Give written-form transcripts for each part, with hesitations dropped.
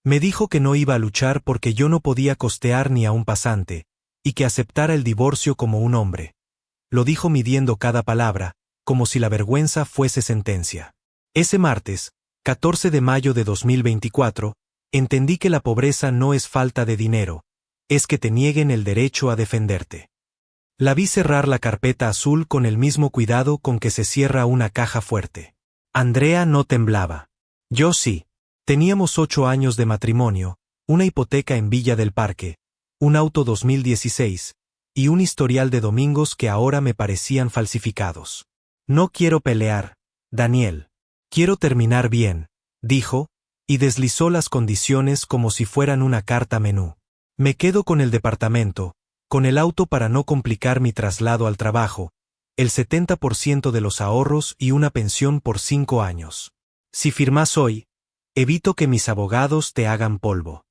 Me dijo que no iba a luchar porque yo no podía costear ni a un pasante, y que aceptara el divorcio como un hombre. Lo dijo midiendo cada palabra, como si la vergüenza fuese sentencia. Ese martes, 14 de mayo de 2024, entendí que la pobreza no es falta de dinero, es que te nieguen el derecho a defenderte. La vi cerrar la carpeta azul con el mismo cuidado con que se cierra una caja fuerte. Andrea no temblaba. Yo sí. Teníamos 8 años de matrimonio, una hipoteca en Villa del Parque, un auto 2016, y un historial de domingos que ahora me parecían falsificados. No quiero pelear, Daniel. Quiero terminar bien, dijo, y deslizó las condiciones como si fueran una carta menú. Me quedo con el departamento, con el auto para no complicar mi traslado al trabajo, el 70% de los ahorros y una pensión por 5 años. Si firmas hoy, evito que mis abogados te hagan polvo.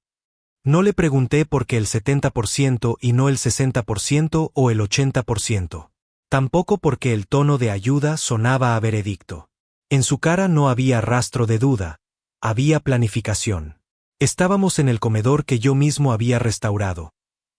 No le pregunté por qué el 70% y no el 60% o el 80%. Tampoco porque el tono de ayuda sonaba a veredicto. En su cara no había rastro de duda, había planificación. Estábamos en el comedor que yo mismo había restaurado.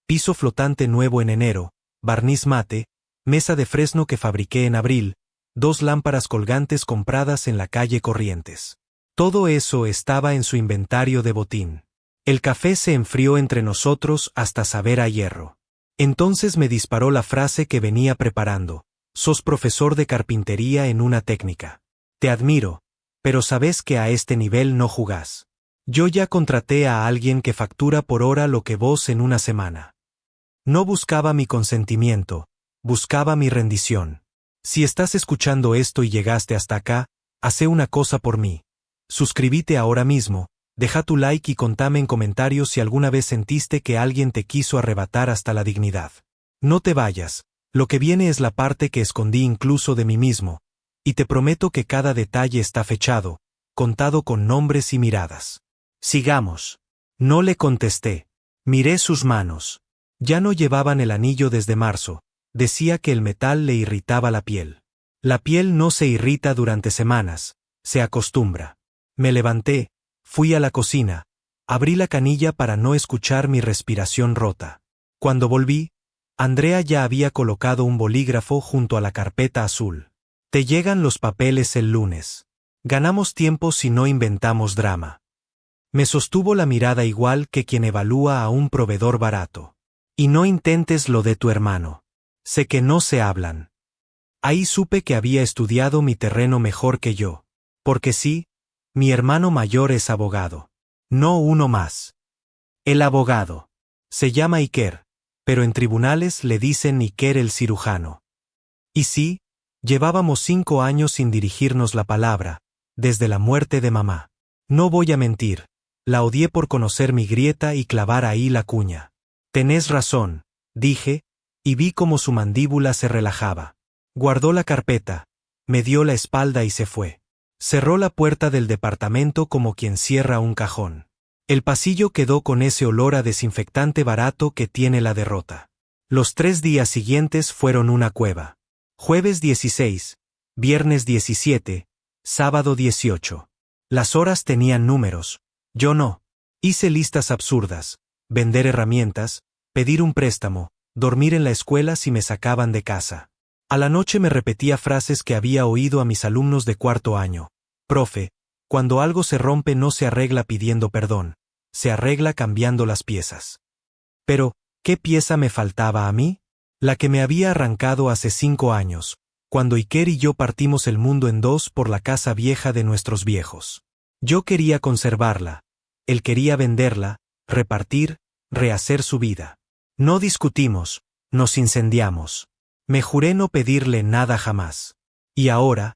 Piso flotante nuevo en enero, barniz mate, mesa de fresno que fabriqué en abril, 2 lámparas colgantes compradas en la calle Corrientes. Todo eso estaba en su inventario de botín. El café se enfrió entre nosotros hasta saber a hierro. Entonces me disparó la frase que venía preparando: sos profesor de carpintería en una técnica. Te admiro, pero sabes que a este nivel no jugás. Yo ya contraté a alguien que factura por hora lo que vos en una semana. No buscaba mi consentimiento, buscaba mi rendición. Si estás escuchando esto y llegaste hasta acá, hacé una cosa por mí. Suscríbete ahora mismo, deja tu like y contame en comentarios si alguna vez sentiste que alguien te quiso arrebatar hasta la dignidad. No te vayas, lo que viene es la parte que escondí incluso de mí mismo, y te prometo que cada detalle está fechado, contado con nombres y miradas. Sigamos. No le contesté. Miré sus manos. Ya no llevaban el anillo desde marzo, decía que el metal le irritaba la piel. La piel no se irrita durante semanas, se acostumbra. Me levanté, fui a la cocina, abrí la canilla para no escuchar mi respiración rota. Cuando volví, Andrea ya había colocado un bolígrafo junto a la carpeta azul. Te llegan los papeles el lunes. Ganamos tiempo si no inventamos drama. Me sostuvo la mirada igual que quien evalúa a un proveedor barato. Y no intentes lo de tu hermano. Sé que no se hablan. Ahí supe que había estudiado mi terreno mejor que yo. Porque sí, mi hermano mayor es abogado. No uno más. El abogado. Se llama Iker, pero en tribunales le dicen Iker el cirujano. Y sí, llevábamos 5 años sin dirigirnos la palabra, desde la muerte de mamá. No voy a mentir, la odié por conocer mi grieta y clavar ahí la cuña. Tenés razón, dije, y vi cómo su mandíbula se relajaba. Guardó la carpeta, me dio la espalda y se fue. Cerró la puerta del departamento como quien cierra un cajón. El pasillo quedó con ese olor a desinfectante barato que tiene la derrota. Los 3 días siguientes fueron una cueva. Jueves 16, viernes 17, sábado 18. Las horas tenían números, yo no. Hice listas absurdas, vender herramientas, pedir un préstamo, dormir en la escuela si me sacaban de casa. A la noche me repetía frases que había oído a mis alumnos de 4º año. Profe, cuando algo se rompe no se arregla pidiendo perdón, se arregla cambiando las piezas. Pero, ¿qué pieza me faltaba a mí? La que me había arrancado hace 5 años, cuando Iker y yo partimos el mundo en 2 por la casa vieja de nuestros viejos. Yo quería conservarla, él quería venderla, repartir, rehacer su vida. No discutimos, nos incendiamos. Me juré no pedirle nada jamás. Y ahora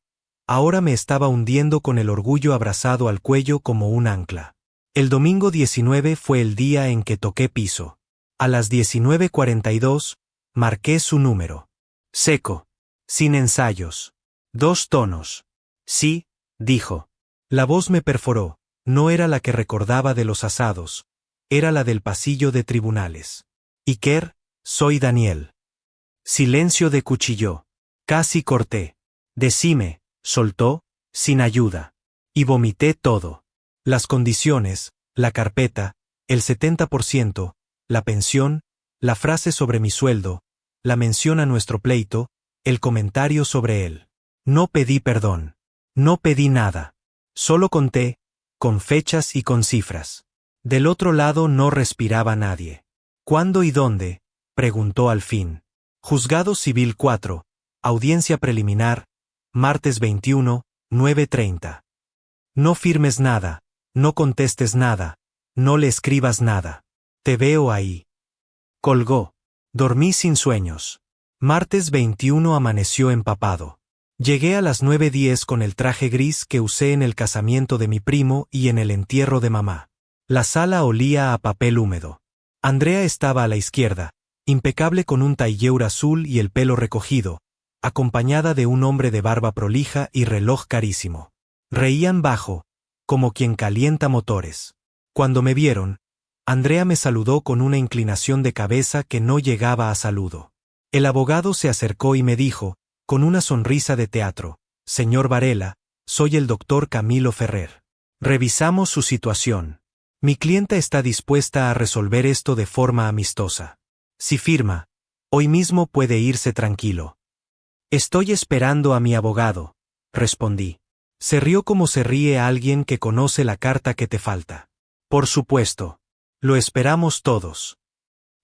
me estaba hundiendo con el orgullo abrazado al cuello como un ancla. El domingo 19 fue el día en que toqué piso. A las 19:42, marqué su número. Seco. Sin ensayos. 2 tonos. Sí, dijo. La voz me perforó, no era la que recordaba de los asados, era la del pasillo de tribunales. Iker, soy Daniel. Silencio de cuchillo. Casi corté. Decime, soltó, sin ayuda. Y vomité todo. Las condiciones, la carpeta, el 70%, la pensión, la frase sobre mi sueldo, la mención a nuestro pleito, el comentario sobre él. No pedí perdón. No pedí nada. Solo conté, con fechas y con cifras. Del otro lado no respiraba nadie. ¿Cuándo y dónde?, preguntó al fin. Juzgado Civil 4, audiencia preliminar, martes 21, 9:30. No firmes nada, no contestes nada, no le escribas nada. Te veo ahí. Colgó. Dormí sin sueños. Martes 21 amaneció empapado. Llegué a las 9:10 con el traje gris que usé en el casamiento de mi primo y en el entierro de mamá. La sala olía a papel húmedo. Andrea estaba a la izquierda, impecable con un tailleur azul y el pelo recogido, acompañada de un hombre de barba prolija y reloj carísimo. Reían bajo, como quien calienta motores. Cuando me vieron, Andrea me saludó con una inclinación de cabeza que no llegaba a saludo. El abogado se acercó y me dijo, con una sonrisa de teatro: «Señor Varela, soy el doctor Camilo Ferrer. Revisamos su situación. Mi clienta está dispuesta a resolver esto de forma amistosa. Si firma, hoy mismo puede irse tranquilo». «Estoy esperando a mi abogado», respondí. Se rió como se ríe alguien que conoce la carta que te falta. «Por supuesto. Lo esperamos todos».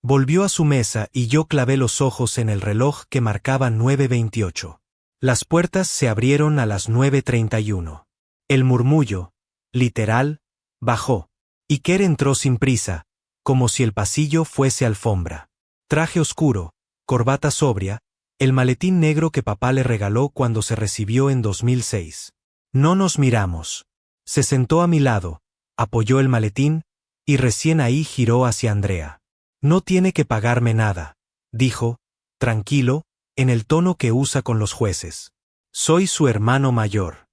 Volvió a su mesa y yo clavé los ojos en el reloj que marcaba 9:28. Las puertas se abrieron a las 9:31. El murmullo, literal, bajó. Iker entró sin prisa, como si el pasillo fuese alfombra. Traje oscuro, corbata sobria, el maletín negro que papá le regaló cuando se recibió en 2006. No nos miramos. Se sentó a mi lado, apoyó el maletín, y recién ahí giró hacia Andrea. «No tiene que pagarme nada», dijo, tranquilo, en el tono que usa con los jueces. «Soy su hermano mayor».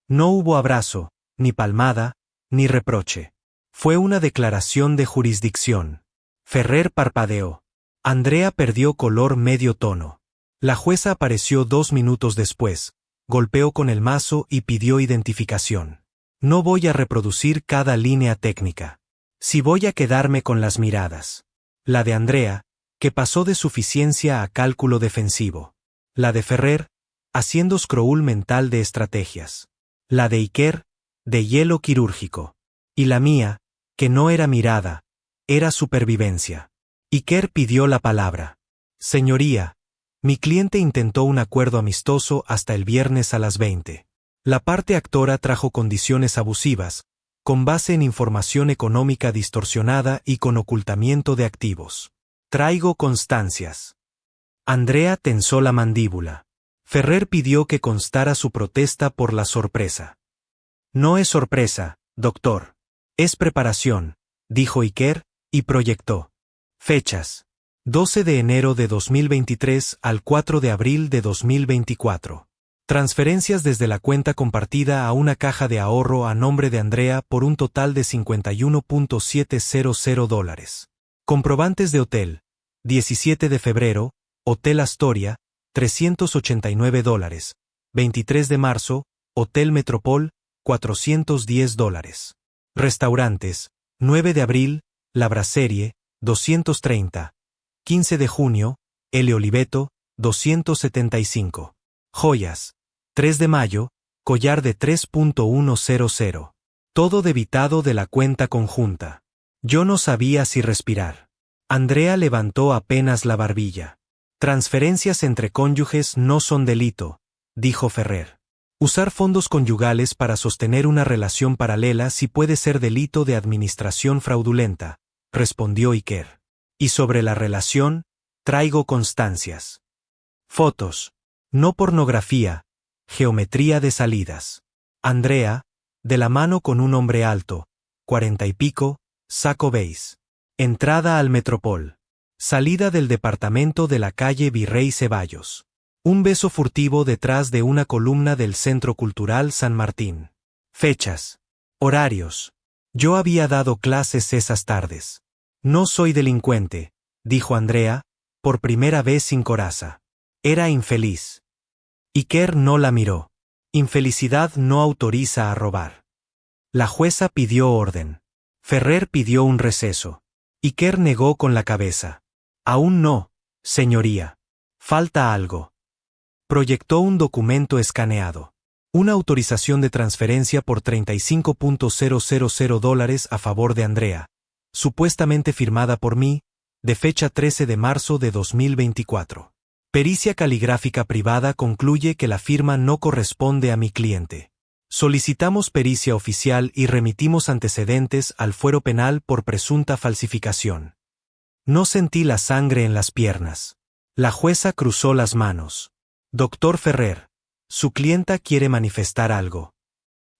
No hubo abrazo, ni palmada, ni reproche. Fue una declaración de jurisdicción. Ferrer parpadeó. Andrea perdió color medio tono. La jueza apareció 2 minutos después, golpeó con el mazo y pidió identificación. No voy a reproducir cada línea técnica. Sí voy a quedarme con las miradas. La de Andrea, que pasó de suficiencia a cálculo defensivo. La de Ferrer, haciendo scroll mental de estrategias. La de Iker, de hielo quirúrgico. Y la mía, que no era mirada, era supervivencia. Iker pidió la palabra. «Señoría, mi cliente intentó un acuerdo amistoso hasta el viernes a las 20. La parte actora trajo condiciones abusivas, con base en información económica distorsionada y con ocultamiento de activos. Traigo constancias». Andrea tensó la mandíbula. Ferrer pidió que constara su protesta por la sorpresa. «No es sorpresa, doctor. Es preparación», dijo Iker, y proyectó. Fechas: 12 de enero de 2023 al 4 de abril de 2024. Transferencias desde la cuenta compartida a una caja de ahorro a nombre de Andrea por un total de $51.700. Comprobantes de hotel: 17 de febrero, Hotel Astoria, $389. 23 de marzo, Hotel Metropol, $410. Restaurantes: 9 de abril, La Brasserie, 230. 15 de junio, El Oliveto, 275. Joyas: 3 de mayo, collar de 3.100. Todo debitado de la cuenta conjunta. Yo no sabía si respirar. Andrea levantó apenas la barbilla. «Transferencias entre cónyuges no son delito», dijo Ferrer. «Usar fondos conyugales para sostener una relación paralela sí puede ser delito de administración fraudulenta», respondió Iker. «Y sobre la relación, traigo constancias. Fotos. No pornografía, geometría de salidas. Andrea, de la mano con un hombre alto, 40 y pico, saco beige. Entrada al Metropol. Salida del departamento de la calle Virrey Ceballos. Un beso furtivo detrás de una columna del Centro Cultural San Martín. Fechas. Horarios. Yo había dado clases esas tardes. No soy delincuente», dijo Andrea, por primera vez sin coraza. «Era infeliz». Iker no la miró. Infelicidad no autoriza a robar. La jueza pidió orden. Ferrer pidió un receso. Iker negó con la cabeza. Aún no, señoría. Falta algo. Proyectó un documento escaneado. Una autorización de transferencia por $35,000 a favor de Andrea, supuestamente firmada por mí, de fecha 13 de marzo de 2024. Pericia caligráfica privada concluye que la firma no corresponde a mi cliente. Solicitamos pericia oficial y remitimos antecedentes al fuero penal por presunta falsificación. No sentí la sangre en las piernas. La jueza cruzó las manos. Doctor Ferrer, su clienta quiere manifestar algo.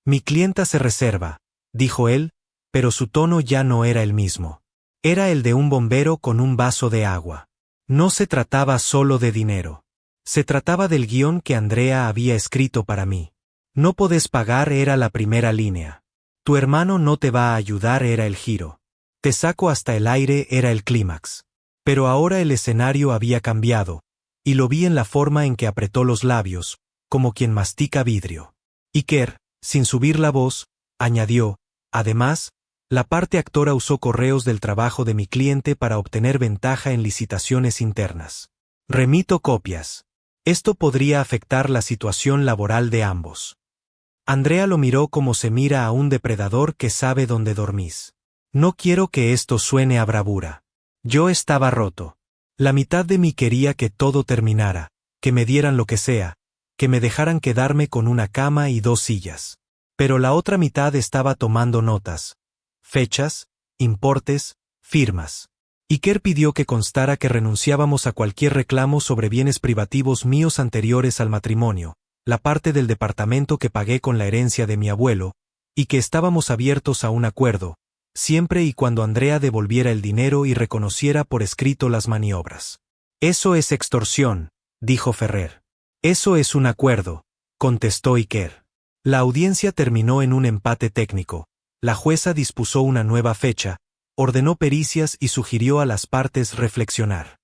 Mi clienta se reserva, dijo él, pero su tono ya no era el mismo. Era el de un bombero con un vaso de agua. No se trataba solo de dinero. Se trataba del guión que Andrea había escrito para mí. No podés pagar era la primera línea. Tu hermano no te va a ayudar era el giro. Te saco hasta el aire era el clímax. Pero ahora el escenario había cambiado, y lo vi en la forma en que apretó los labios, como quien mastica vidrio. Iker, sin subir la voz, añadió, además, la parte actora usó correos del trabajo de mi cliente para obtener ventaja en licitaciones internas. Remito copias. Esto podría afectar la situación laboral de ambos. Andrea lo miró como se mira a un depredador que sabe dónde dormís. No quiero que esto suene a bravura. Yo estaba roto. La mitad de mí quería que todo terminara, que me dieran lo que sea, que me dejaran quedarme con una cama y 2 sillas. Pero la otra mitad estaba tomando notas. Fechas, importes, firmas. Iker pidió que constara que renunciábamos a cualquier reclamo sobre bienes privativos míos anteriores al matrimonio, la parte del departamento que pagué con la herencia de mi abuelo, y que estábamos abiertos a un acuerdo, siempre y cuando Andrea devolviera el dinero y reconociera por escrito las maniobras. Eso es extorsión, dijo Ferrer. Eso es un acuerdo, contestó Iker. La audiencia terminó en un empate técnico. La jueza dispuso una nueva fecha, ordenó pericias y sugirió a las partes reflexionar.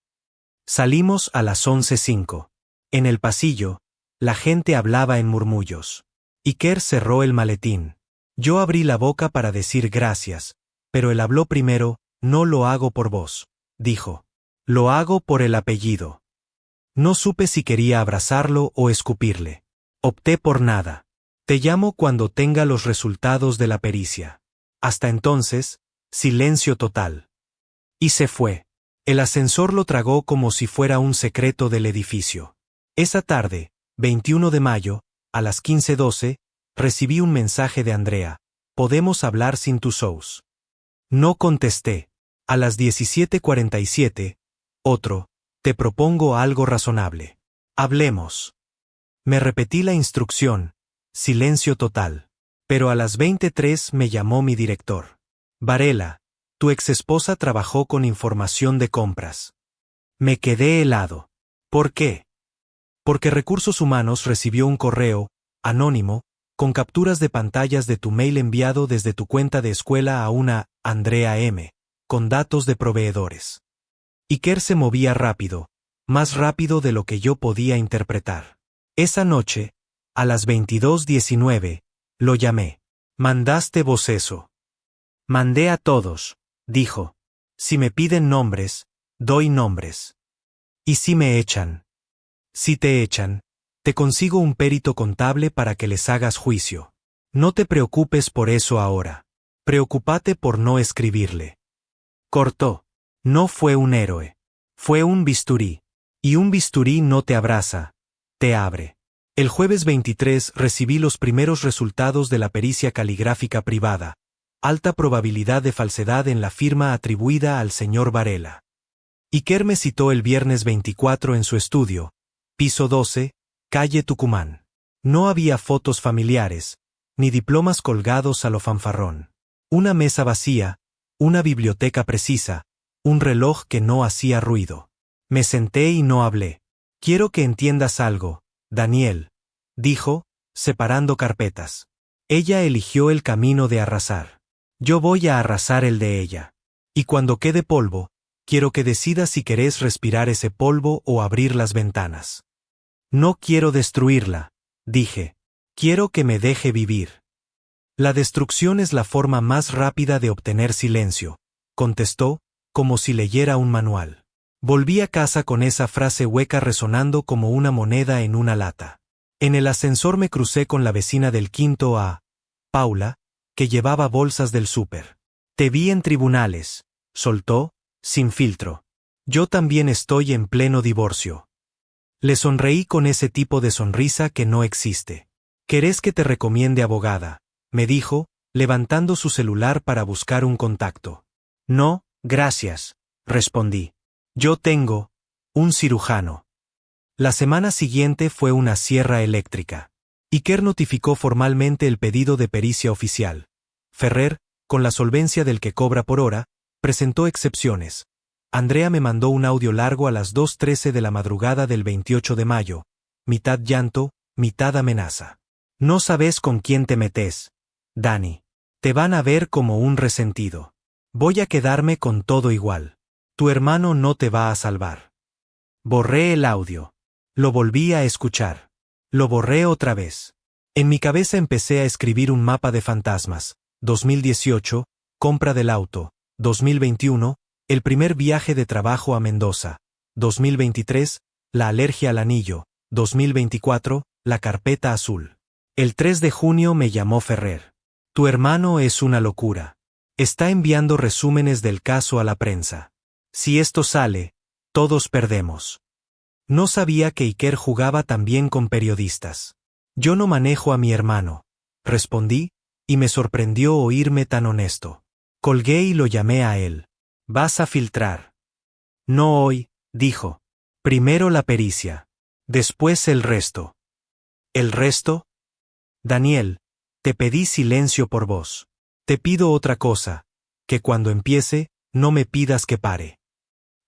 Salimos a las 11:05. En el pasillo, la gente hablaba en murmullos. Iker cerró el maletín. Yo abrí la boca para decir gracias, pero él habló primero. No lo hago por vos, dijo. Lo hago por el apellido. No supe si quería abrazarlo o escupirle. Opté por nada. Te llamo cuando tenga los resultados de la pericia. Hasta entonces, silencio total. Y se fue. El ascensor lo tragó como si fuera un secreto del edificio. Esa tarde, 21 de mayo, a las 15:12, recibí un mensaje de Andrea. ¿Podemos hablar sin tus shows? No contesté. A las 17:47, otro. Te propongo algo razonable. Hablemos. Me repetí la instrucción. Silencio total. Pero a las 23 me llamó mi director. Varela, tu exesposa trabajó con información de compras. Me quedé helado. ¿Por qué? Porque Recursos Humanos recibió un correo, anónimo, con capturas de pantallas de tu mail enviado desde tu cuenta de escuela a una Andrea M., con datos de proveedores. Iker se movía rápido, más rápido de lo que yo podía interpretar. Esa noche, a las 22:19, lo llamé. ¿Mandaste vos eso? Mandé a todos, dijo. Si me piden nombres, doy nombres. ¿Y si me echan? Si te echan, te consigo un perito contable para que les hagas juicio. No te preocupes por eso ahora. Preocúpate por no escribirle. Cortó. No fue un héroe. Fue un bisturí. Y un bisturí no te abraza, te abre. El jueves 23 recibí los primeros resultados de la pericia caligráfica privada. Alta probabilidad de falsedad en la firma atribuida al señor Varela. Iker me citó el viernes 24 en su estudio, piso 12, calle Tucumán. No había fotos familiares, ni diplomas colgados a lo fanfarrón. Una mesa vacía, una biblioteca precisa, un reloj que no hacía ruido. Me senté y no hablé. Quiero que entiendas algo, Daniel, dijo, separando carpetas. Ella eligió el camino de arrasar. Yo voy a arrasar el de ella. Y cuando quede polvo, quiero que decidas si querés respirar ese polvo o abrir las ventanas. No quiero destruirla, dije. Quiero que me deje vivir. La destrucción es la forma más rápida de obtener silencio, contestó, como si leyera un manual. Volví a casa con esa frase hueca resonando como una moneda en una lata. En el ascensor me crucé con la vecina del quinto A, Paula, que llevaba bolsas del súper. Te vi en tribunales, soltó, sin filtro. Yo también estoy en pleno divorcio. Le sonreí con ese tipo de sonrisa que no existe. ¿Querés que te recomiende abogada?, me dijo, levantando su celular para buscar un contacto. No, gracias, respondí. Yo tengo un cirujano. La semana siguiente fue una sierra eléctrica. Iker notificó formalmente el pedido de pericia oficial. Ferrer, con la solvencia del que cobra por hora, presentó excepciones. Andrea me mandó un audio largo a las 2:13 de la madrugada del 28 de mayo, mitad llanto, mitad amenaza. No sabes con quién te metes, Dani. Te van a ver como un resentido. Voy a quedarme con todo igual. Tu hermano no te va a salvar. Borré el audio. Lo volví a escuchar. Lo borré otra vez. En mi cabeza empecé a escribir un mapa de fantasmas. 2018, compra del auto. 2021, el primer viaje de trabajo a Mendoza. 2023, la alergia al anillo. 2024, la carpeta azul. El 3 de junio me llamó Ferrer. Tu hermano es una locura. Está enviando resúmenes del caso a la prensa. Si esto sale, todos perdemos. No sabía que Iker jugaba también con periodistas. Yo no manejo a mi hermano, respondí, y me sorprendió oírme tan honesto. Colgué y lo llamé a él. Vas a filtrar. No hoy, dijo. Primero la pericia. Después el resto. ¿El resto? Daniel, te pedí silencio por vos. Te pido otra cosa, que cuando empiece, no me pidas que pare.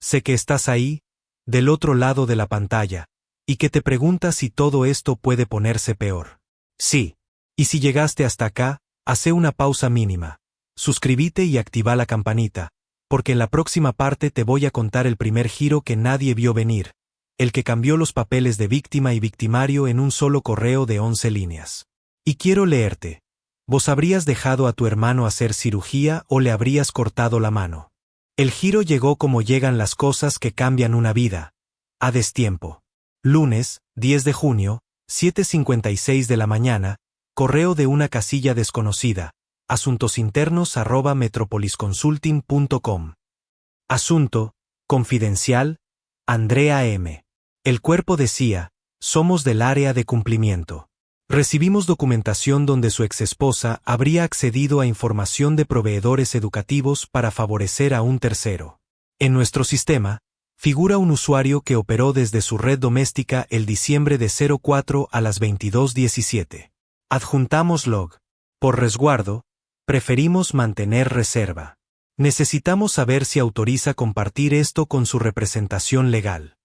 Sé que estás ahí, del otro lado de la pantalla, y que te preguntas si todo esto puede ponerse peor. Sí. Y si llegaste hasta acá, hace una pausa mínima. Suscríbete y activa la campanita, porque en la próxima parte te voy a contar el primer giro que nadie vio venir, el que cambió los papeles de víctima y victimario en un solo correo de 11 líneas. Y quiero leerte. ¿Vos habrías dejado a tu hermano hacer cirugía o le habrías cortado la mano? El giro llegó como llegan las cosas que cambian una vida. A destiempo. Lunes, 10 de junio, 7:56 de la mañana, correo de una casilla desconocida, asuntosinternos@metropolisconsulting.com. Asunto, confidencial, Andrea M. El cuerpo decía, somos del área de cumplimiento. Recibimos documentación donde su exesposa habría accedido a información de proveedores educativos para favorecer a un tercero. En nuestro sistema, figura un usuario que operó desde su red doméstica el diciembre de 04 a las 22:17. Adjuntamos log. Por resguardo, preferimos mantener reserva. Necesitamos saber si autoriza compartir esto con su representación legal.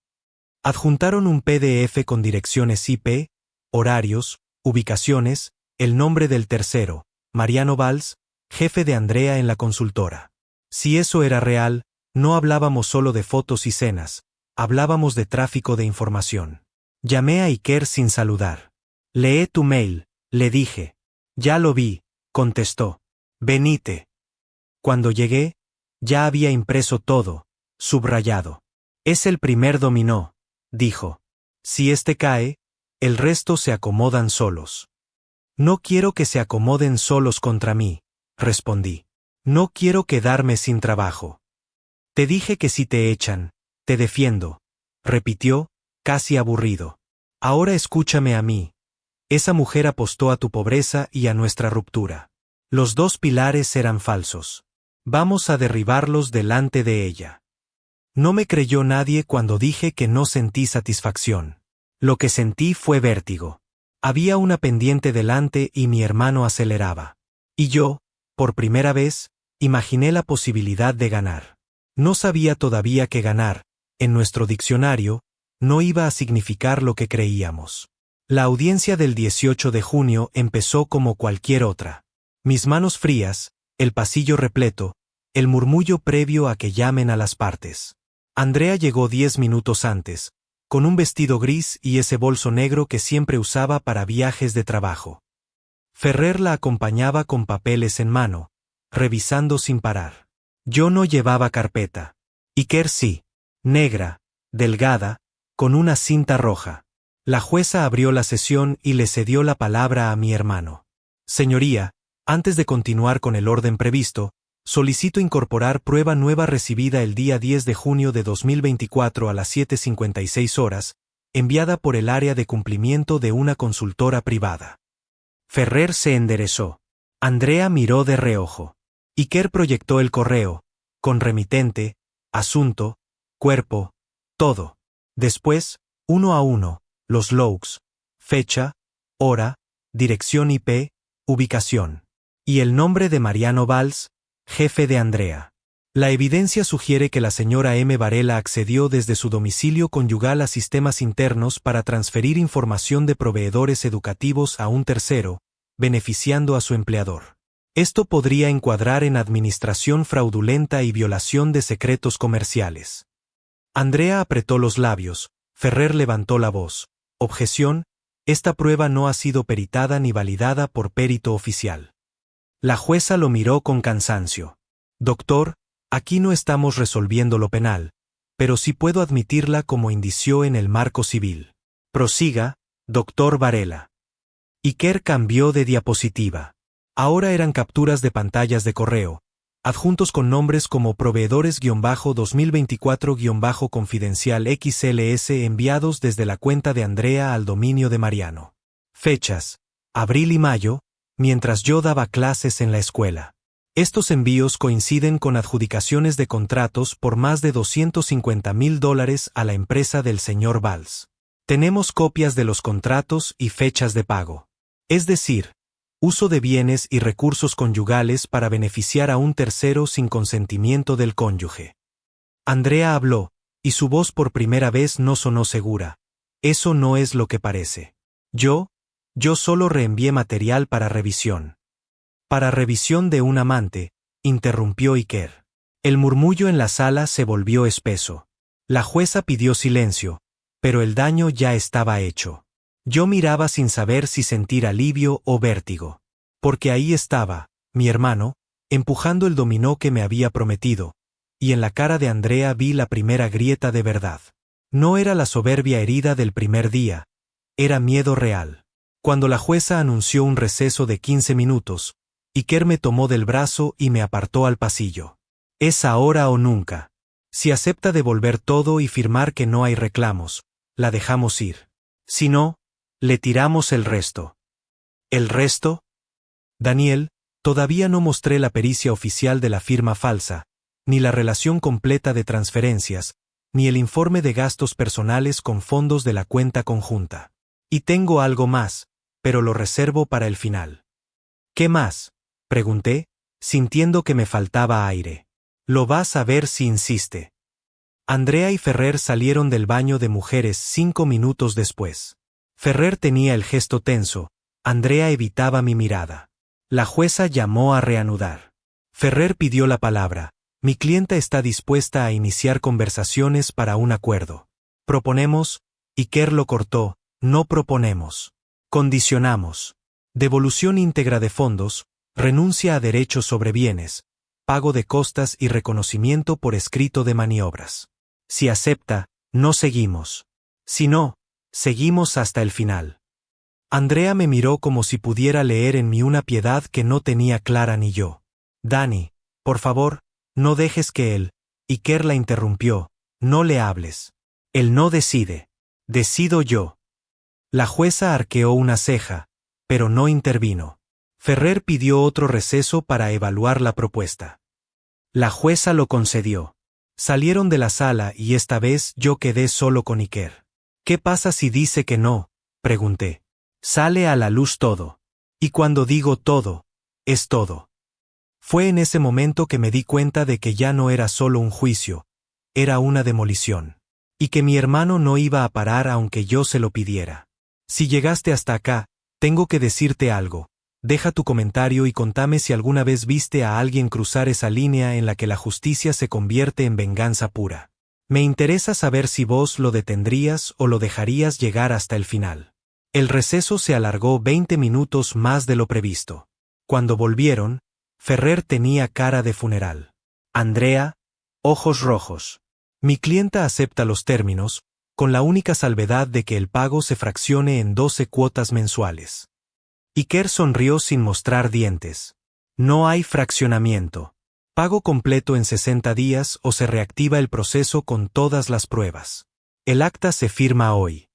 Adjuntaron un PDF con direcciones IP, horarios, ubicaciones, el nombre del tercero, Mariano Valls, jefe de Andrea en la consultora. Si eso era real, no hablábamos solo de fotos y cenas, hablábamos de tráfico de información. Llamé a Iker sin saludar. Lee tu mail, le dije. Ya lo vi, contestó. Venite. Cuando llegué, ya había impreso todo, subrayado. Es el primer dominó, dijo. Si este cae, el resto se acomodan solos. No quiero que se acomoden solos contra mí, respondí. No quiero quedarme sin trabajo. Te dije que si te echan, te defiendo, repitió, casi aburrido. Ahora escúchame a mí. Esa mujer apostó a tu pobreza y a nuestra ruptura. Los dos pilares eran falsos. Vamos a derribarlos delante de ella. No me creyó nadie cuando dije que no sentí satisfacción. Lo que sentí fue vértigo. Había una pendiente delante y mi hermano aceleraba. Y yo, por primera vez, imaginé la posibilidad de ganar. No sabía todavía que ganar, en nuestro diccionario, no iba a significar lo que creíamos. La audiencia del 18 de junio empezó como cualquier otra. Mis manos frías, el pasillo repleto, el murmullo previo a que llamen a las partes. Andrea llegó 10 minutos antes, con un vestido gris y ese bolso negro que siempre usaba para viajes de trabajo. Ferrer la acompañaba con papeles en mano, revisando sin parar. Yo no llevaba carpeta. Iker sí. Negra, delgada, con una cinta roja. La jueza abrió la sesión y le cedió la palabra a mi hermano. Señoría, antes de continuar con el orden previsto, solicito incorporar prueba nueva recibida el día 10 de junio de 2024 a las 7:56 horas, enviada por el área de cumplimiento de una consultora privada. Ferrer se enderezó. Andrea miró de reojo. Iker proyectó el correo, con remitente, asunto, cuerpo, todo. Después, uno a uno, los logs, fecha, hora, dirección IP, ubicación. Y el nombre de Mariano Valls, jefe de Andrea. La evidencia sugiere que la señora M. Varela accedió desde su domicilio conyugal a sistemas internos para transferir información de proveedores educativos a un tercero, beneficiando a su empleador. Esto podría encuadrar en administración fraudulenta y violación de secretos comerciales. Andrea apretó los labios. Ferrer levantó la voz. Objeción: esta prueba no ha sido peritada ni validada por perito oficial. La jueza lo miró con cansancio. Doctor, aquí no estamos resolviendo lo penal, pero sí puedo admitirla como indicio en el marco civil. Prosiga, doctor Varela. Iker cambió de diapositiva. Ahora eran capturas de pantallas de correo, adjuntos con nombres como proveedores-2024-confidencial XLS enviados desde la cuenta de Andrea al dominio de Mariano. Fechas: abril y mayo, mientras yo daba clases en la escuela. Estos envíos coinciden con adjudicaciones de contratos por más de $250,000 a la empresa del señor Valls. Tenemos copias de los contratos y fechas de pago. Es decir, uso de bienes y recursos conyugales para beneficiar a un tercero sin consentimiento del cónyuge. Andrea habló, y su voz por primera vez no sonó segura. Eso no es lo que parece. Yo solo reenvié material para revisión. Para revisión de un amante, interrumpió Iker. El murmullo en la sala se volvió espeso. La jueza pidió silencio, pero el daño ya estaba hecho. Yo miraba sin saber si sentir alivio o vértigo. Porque ahí estaba, mi hermano, empujando el dominó que me había prometido, y en la cara de Andrea vi la primera grieta de verdad. No era la soberbia herida del primer día, era miedo real. Cuando la jueza anunció un receso de 15 minutos, Iker me tomó del brazo y me apartó al pasillo. Es ahora o nunca. Si acepta devolver todo y firmar que no hay reclamos, la dejamos ir. Si no, le tiramos el resto. ¿El resto? Daniel, todavía no mostré la pericia oficial de la firma falsa, ni la relación completa de transferencias, ni el informe de gastos personales con fondos de la cuenta conjunta. Y tengo algo más, pero lo reservo para el final. ¿Qué más?, pregunté, sintiendo que me faltaba aire. Lo vas a ver si insiste. Andrea y Ferrer salieron del baño de mujeres 5 minutos después. Ferrer tenía el gesto tenso, Andrea evitaba mi mirada. La jueza llamó a reanudar. Ferrer pidió la palabra. Mi clienta está dispuesta a iniciar conversaciones para un acuerdo. Proponemos, Iker lo cortó, no proponemos. Condicionamos. Devolución íntegra de fondos, renuncia a derechos sobre bienes, pago de costas y reconocimiento por escrito de maniobras. Si acepta, no seguimos. Si no, seguimos hasta el final. Andrea me miró como si pudiera leer en mí una piedad que no tenía clara ni yo. Dani, por favor, no dejes que él. Iker la interrumpió, no le hables. Él no decide. Decido yo. La jueza arqueó una ceja, pero no intervino. Ferrer pidió otro receso para evaluar la propuesta. La jueza lo concedió. Salieron de la sala y esta vez yo quedé solo con Iker. ¿Qué pasa si dice que no?, pregunté. Sale a la luz todo. Y cuando digo todo, es todo. Fue en ese momento que me di cuenta de que ya no era solo un juicio, era una demolición. Y que mi hermano no iba a parar aunque yo se lo pidiera. Si llegaste hasta acá, tengo que decirte algo. Deja tu comentario y contame si alguna vez viste a alguien cruzar esa línea en la que la justicia se convierte en venganza pura. Me interesa saber si vos lo detendrías o lo dejarías llegar hasta el final. El receso se alargó 20 minutos más de lo previsto. Cuando volvieron, Ferrer tenía cara de funeral. Andrea, ojos rojos. Mi clienta acepta los términos, con la única salvedad de que el pago se fraccione en 12 cuotas mensuales. Iker sonrió sin mostrar dientes. No hay fraccionamiento. Pago completo en 60 días o se reactiva el proceso con todas las pruebas. El acta se firma hoy.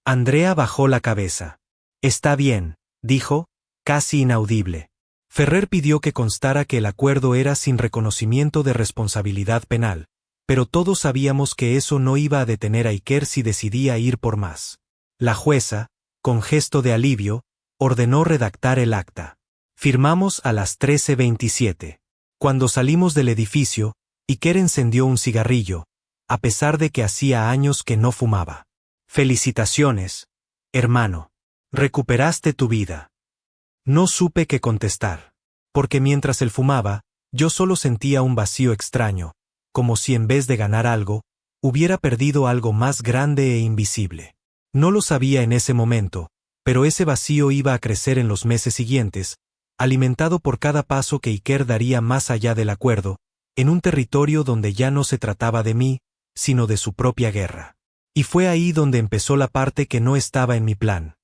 Andrea bajó la cabeza. Está bien, dijo, casi inaudible. Ferrer pidió que constara que el acuerdo era sin reconocimiento de responsabilidad penal, pero todos sabíamos que eso no iba a detener a Iker si decidía ir por más. La jueza, con gesto de alivio, ordenó redactar el acta. Firmamos a las 13:27. Cuando salimos del edificio, Iker encendió un cigarrillo, a pesar de que hacía años que no fumaba. Felicitaciones, hermano. Recuperaste tu vida. No supe qué contestar, porque mientras él fumaba, yo solo sentía un vacío extraño, como si en vez de ganar algo, hubiera perdido algo más grande e invisible. No lo sabía en ese momento, pero ese vacío iba a crecer en los meses siguientes, alimentado por cada paso que Iker daría más allá del acuerdo, en un territorio donde ya no se trataba de mí, sino de su propia guerra. Y fue ahí donde empezó la parte que no estaba en mi plan.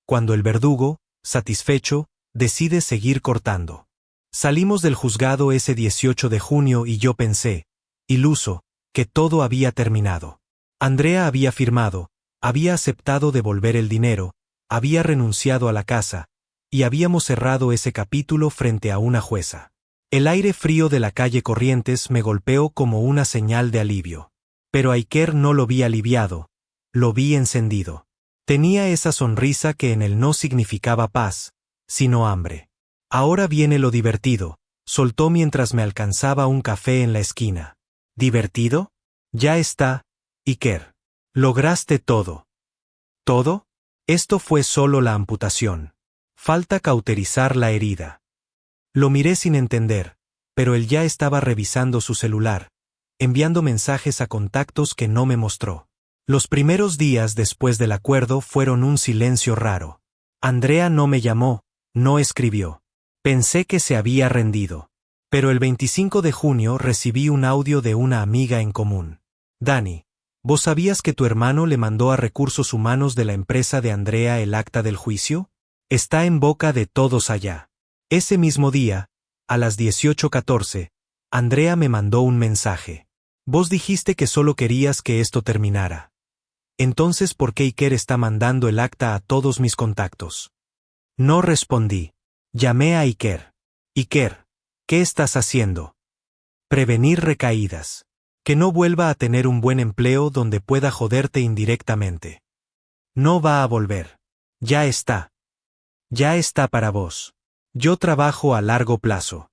Cuando el verdugo, satisfecho, decide seguir cortando. Salimos del juzgado ese 18 de junio y yo pensé, iluso, que todo había terminado. Andrea había firmado, había aceptado devolver el dinero, había renunciado a la casa, y habíamos cerrado ese capítulo frente a una jueza. El aire frío de la calle Corrientes me golpeó como una señal de alivio. Pero a Iker no lo vi aliviado, lo vi encendido. Tenía esa sonrisa que en él no significaba paz, sino hambre. Ahora viene lo divertido, soltó mientras me alcanzaba un café en la esquina. ¿Divertido? Ya está, Iker. Lograste todo. ¿Todo? Esto fue solo la amputación. Falta cauterizar la herida. Lo miré sin entender, pero él ya estaba revisando su celular, enviando mensajes a contactos que no me mostró. Los primeros días después del acuerdo fueron un silencio raro. Andrea no me llamó, no escribió. Pensé que se había rendido. Pero el 25 de junio recibí un audio de una amiga en común. Dani, ¿vos sabías que tu hermano le mandó a Recursos Humanos de la empresa de Andrea el acta del juicio? Está en boca de todos allá. Ese mismo día, a las 18:14, Andrea me mandó un mensaje. Vos dijiste que solo querías que esto terminara. Entonces, ¿por qué Iker está mandando el acta a todos mis contactos? No respondí. Llamé a Iker. Iker, ¿qué estás haciendo? Prevenir recaídas. Que no vuelva a tener un buen empleo donde pueda joderte indirectamente. No va a volver. Ya está. Ya está para vos. Yo trabajo a largo plazo.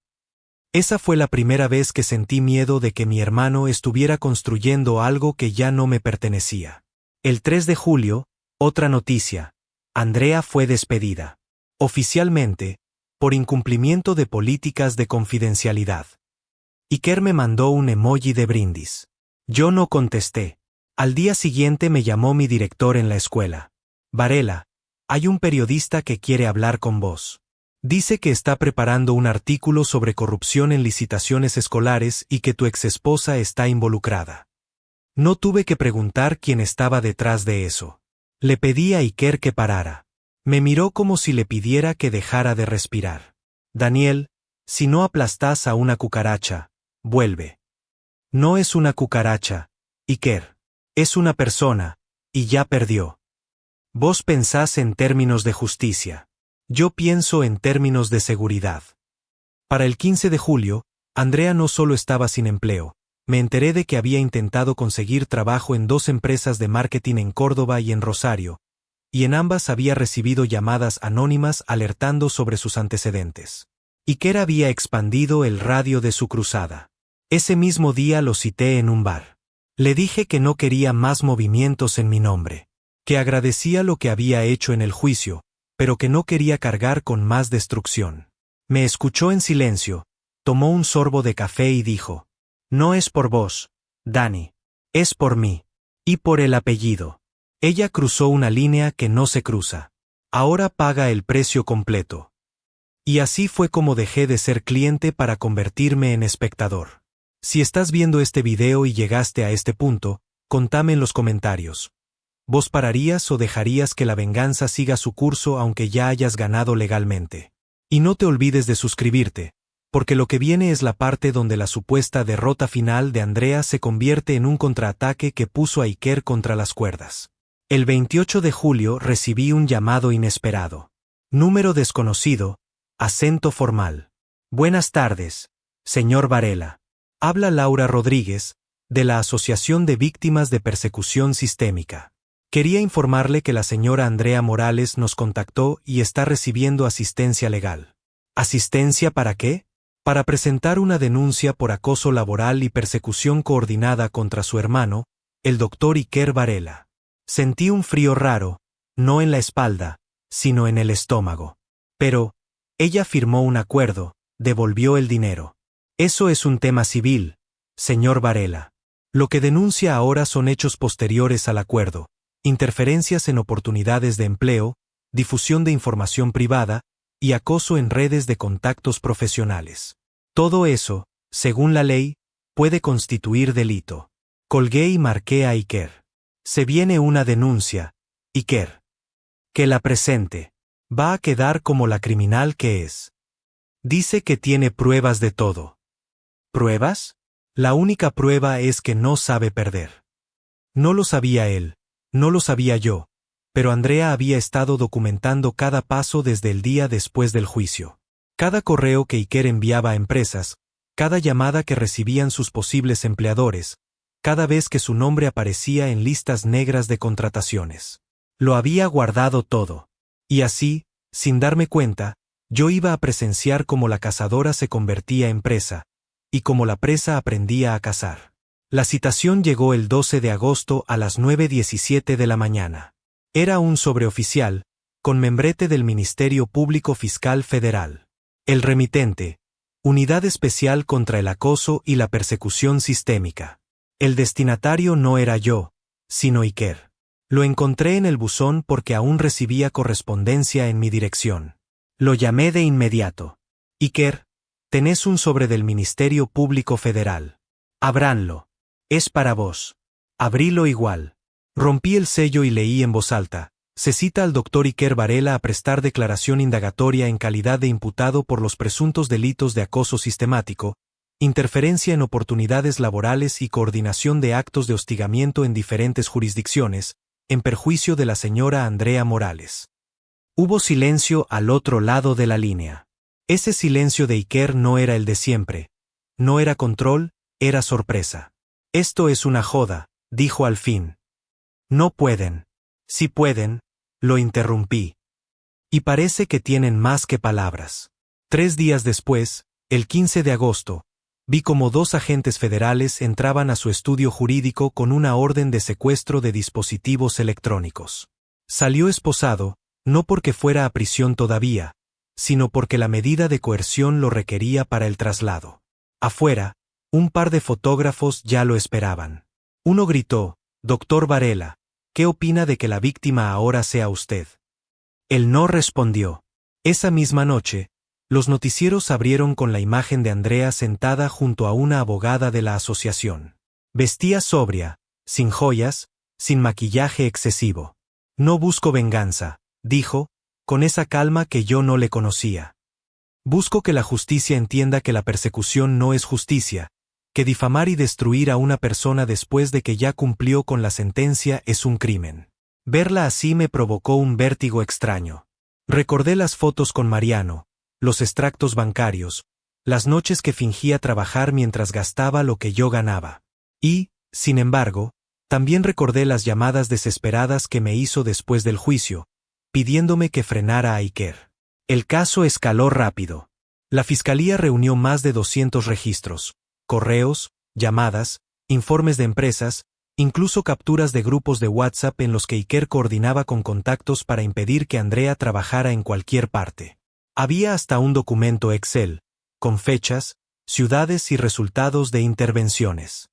Esa fue la primera vez que sentí miedo de que mi hermano estuviera construyendo algo que ya no me pertenecía. El 3 de julio, otra noticia. Andrea fue despedida. Oficialmente, por incumplimiento de políticas de confidencialidad. Iker me mandó un emoji de brindis. Yo no contesté. Al día siguiente me llamó mi director en la escuela. Varela, hay un periodista que quiere hablar con vos. Dice que está preparando un artículo sobre corrupción en licitaciones escolares y que tu exesposa está involucrada. No tuve que preguntar quién estaba detrás de eso. Le pedí a Iker que parara. Me miró como si le pidiera que dejara de respirar. Daniel, si no aplastás a una cucaracha, vuelve. No es una cucaracha, Iker. Es una persona, y ya perdió. Vos pensás en términos de justicia. Yo pienso en términos de seguridad. Para el 15 de julio, Andrea no solo estaba sin empleo, me enteré de que había intentado conseguir trabajo en 2 empresas de marketing en Córdoba y en Rosario, y en ambas había recibido llamadas anónimas alertando sobre sus antecedentes. Iker había expandido el radio de su cruzada. Ese mismo día lo cité en un bar. Le dije que no quería más movimientos en mi nombre, que agradecía lo que había hecho en el juicio, pero que no quería cargar con más destrucción. Me escuchó en silencio, tomó un sorbo de café y dijo: no es por vos, Dani. Es por mí. Y por el apellido. Ella cruzó una línea que no se cruza. Ahora paga el precio completo. Y así fue como dejé de ser cliente para convertirme en espectador. Si estás viendo este video y llegaste a este punto, contame en los comentarios. ¿Vos pararías o dejarías que la venganza siga su curso aunque ya hayas ganado legalmente? Y no te olvides de suscribirte, porque lo que viene es la parte donde la supuesta derrota final de Andrea se convierte en un contraataque que puso a Iker contra las cuerdas. El 28 de julio recibí un llamado inesperado. Número desconocido, acento formal. Buenas tardes, señor Varela. Habla Laura Rodríguez, de la Asociación de Víctimas de Persecución Sistémica. Quería informarle que la señora Andrea Morales nos contactó y está recibiendo asistencia legal. ¿Asistencia para qué? Para presentar una denuncia por acoso laboral y persecución coordinada contra su hermano, el doctor Iker Varela. Sentí un frío raro, no en la espalda, sino en el estómago. Pero, ella firmó un acuerdo, devolvió el dinero. Eso es un tema civil, señor Varela. Lo que denuncia ahora son hechos posteriores al acuerdo, interferencias en oportunidades de empleo, difusión de información privada y acoso en redes de contactos profesionales. Todo eso, según la ley, puede constituir delito. Colgué y marqué a Iker. Se viene una denuncia, Iker. Que la presente. Va a quedar como la criminal que es. Dice que tiene pruebas de todo. ¿Pruebas? La única prueba es que no sabe perder. No lo sabía él, no lo sabía yo, pero Andrea había estado documentando cada paso desde el día después del juicio. Cada correo que Iker enviaba a empresas, cada llamada que recibían sus posibles empleadores, cada vez que su nombre aparecía en listas negras de contrataciones. Lo había guardado todo. Y así, sin darme cuenta, yo iba a presenciar cómo la cazadora se convertía en presa, y cómo la presa aprendía a cazar. La citación llegó el 12 de agosto a las 9:17 de la mañana. Era un sobreoficial, con membrete del Ministerio Público Fiscal Federal. El remitente, Unidad Especial contra el Acoso y la Persecución Sistémica. El destinatario no era yo, sino Iker. Lo encontré en el buzón porque aún recibía correspondencia en mi dirección. Lo llamé de inmediato. Iker, tenés un sobre del Ministerio Público Federal. Abranlo. Es para vos. Abrílo igual. Rompí el sello y leí en voz alta. Se cita al doctor Iker Varela a prestar declaración indagatoria en calidad de imputado por los presuntos delitos de acoso sistemático, interferencia en oportunidades laborales y coordinación de actos de hostigamiento en diferentes jurisdicciones, en perjuicio de la señora Andrea Morales. Hubo silencio al otro lado de la línea. Ese silencio de Iker no era el de siempre. No era control, era sorpresa. Esto es una joda, dijo al fin. No pueden. Sí pueden, lo interrumpí. Y parece que tienen más que palabras. 3 días después, el 15 de agosto, vi como 2 agentes federales entraban a su estudio jurídico con una orden de secuestro de dispositivos electrónicos. Salió esposado, no porque fuera a prisión todavía, sino porque la medida de coerción lo requería para el traslado. Afuera, un par de fotógrafos ya lo esperaban. Uno gritó, «Doctor Varela, ¿qué opina de que la víctima ahora sea usted?» Él no respondió. Esa misma noche, los noticieros abrieron con la imagen de Andrea sentada junto a una abogada de la asociación. Vestía sobria, sin joyas, sin maquillaje excesivo. «No busco venganza», dijo, con esa calma que yo no le conocía. «Busco que la justicia entienda que la persecución no es justicia, que difamar y destruir a una persona después de que ya cumplió con la sentencia es un crimen». Verla así me provocó un vértigo extraño. Recordé las fotos con Mariano, los extractos bancarios, las noches que fingía trabajar mientras gastaba lo que yo ganaba. Y, sin embargo, también recordé las llamadas desesperadas que me hizo después del juicio, pidiéndome que frenara a Iker. El caso escaló rápido. La fiscalía reunió más de 200 registros, correos, llamadas, informes de empresas, incluso capturas de grupos de WhatsApp en los que Iker coordinaba con contactos para impedir que Andrea trabajara en cualquier parte. Había hasta un documento Excel, con fechas, ciudades y resultados de intervenciones.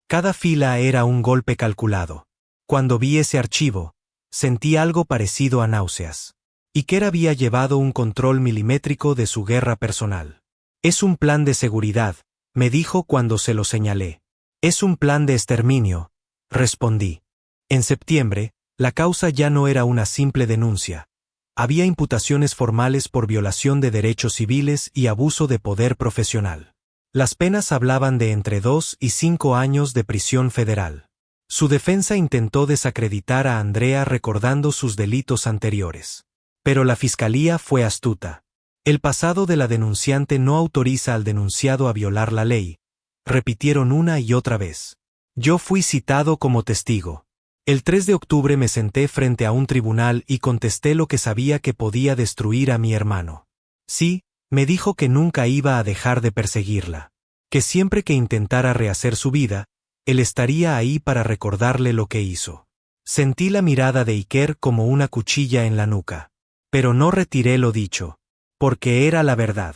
Cada fila era un golpe calculado. Cuando vi ese archivo, Sentí algo parecido a náuseas. Iker había llevado un control milimétrico de su guerra personal. Es un plan de seguridad, me dijo cuando se lo señalé. Es un plan de exterminio, respondí. En septiembre, la causa ya no era una simple denuncia. Había imputaciones formales por violación de derechos civiles y abuso de poder profesional. Las penas hablaban de entre 2 y 5 años de prisión federal. Su defensa intentó desacreditar a Andrea recordando sus delitos anteriores. Pero la fiscalía fue astuta. El pasado de la denunciante no autoriza al denunciado a violar la ley, repitieron una y otra vez. Yo fui citado como testigo. El 3 de octubre me senté frente a un tribunal y contesté lo que sabía que podía destruir a mi hermano. Sí, me dijo que nunca iba a dejar de perseguirla. Que siempre que intentara rehacer su vida, él estaría ahí para recordarle lo que hizo. Sentí la mirada de Iker como una cuchilla en la nuca. Pero no retiré lo dicho. Porque era la verdad.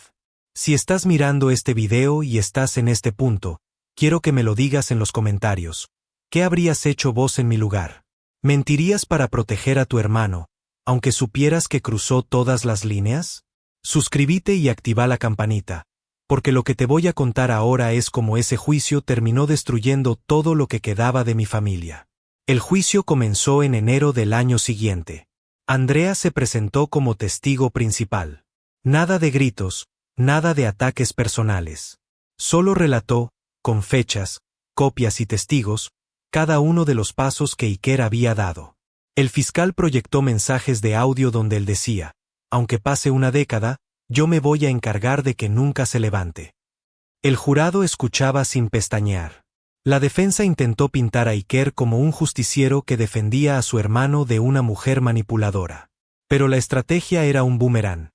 Si estás mirando este video y estás en este punto, quiero que me lo digas en los comentarios. ¿Qué habrías hecho vos en mi lugar? ¿Mentirías para proteger a tu hermano, aunque supieras que cruzó todas las líneas? Suscríbete y activa la campanita, porque lo que te voy a contar ahora es cómo ese juicio terminó destruyendo todo lo que quedaba de mi familia. El juicio comenzó en enero del año siguiente. Andrea se presentó como testigo principal. Nada de gritos, nada de ataques personales. Solo relató, con fechas, copias y testigos, cada uno de los pasos que Iker había dado. El fiscal proyectó mensajes de audio donde él decía, aunque pase una década, yo me voy a encargar de que nunca se levante. El jurado escuchaba sin pestañear. La defensa intentó pintar a Iker como un justiciero que defendía a su hermano de una mujer manipuladora. Pero la estrategia era un boomerang.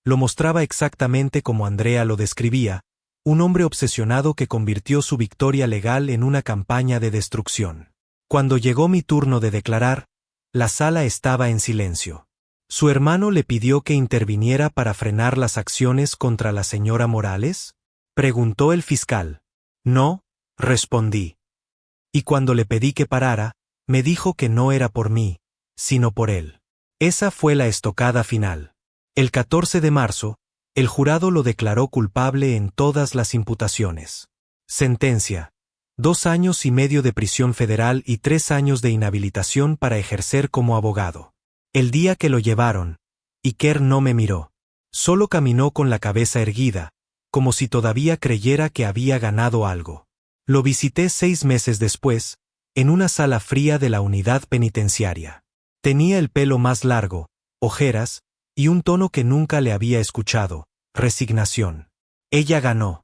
Lo mostraba exactamente como Andrea lo describía, un hombre obsesionado que convirtió su victoria legal en una campaña de destrucción. Cuando llegó mi turno de declarar, la sala estaba en silencio. ¿Su hermano le pidió que interviniera para frenar las acciones contra la señora Morales? Preguntó el fiscal. No, respondí. Y cuando le pedí que parara, me dijo que no era por mí, sino por él. Esa fue la estocada final. El 14 de marzo, el jurado lo declaró culpable en todas las imputaciones. Sentencia: 2 años y medio de prisión federal y 3 años de inhabilitación para ejercer como abogado. El día que lo llevaron, Iker no me miró. Solo caminó con la cabeza erguida, como si todavía creyera que había ganado algo. Lo visité 6 meses después, en una sala fría de la unidad penitenciaria. Tenía el pelo más largo, ojeras, y un tono que nunca le había escuchado: resignación. Ella ganó.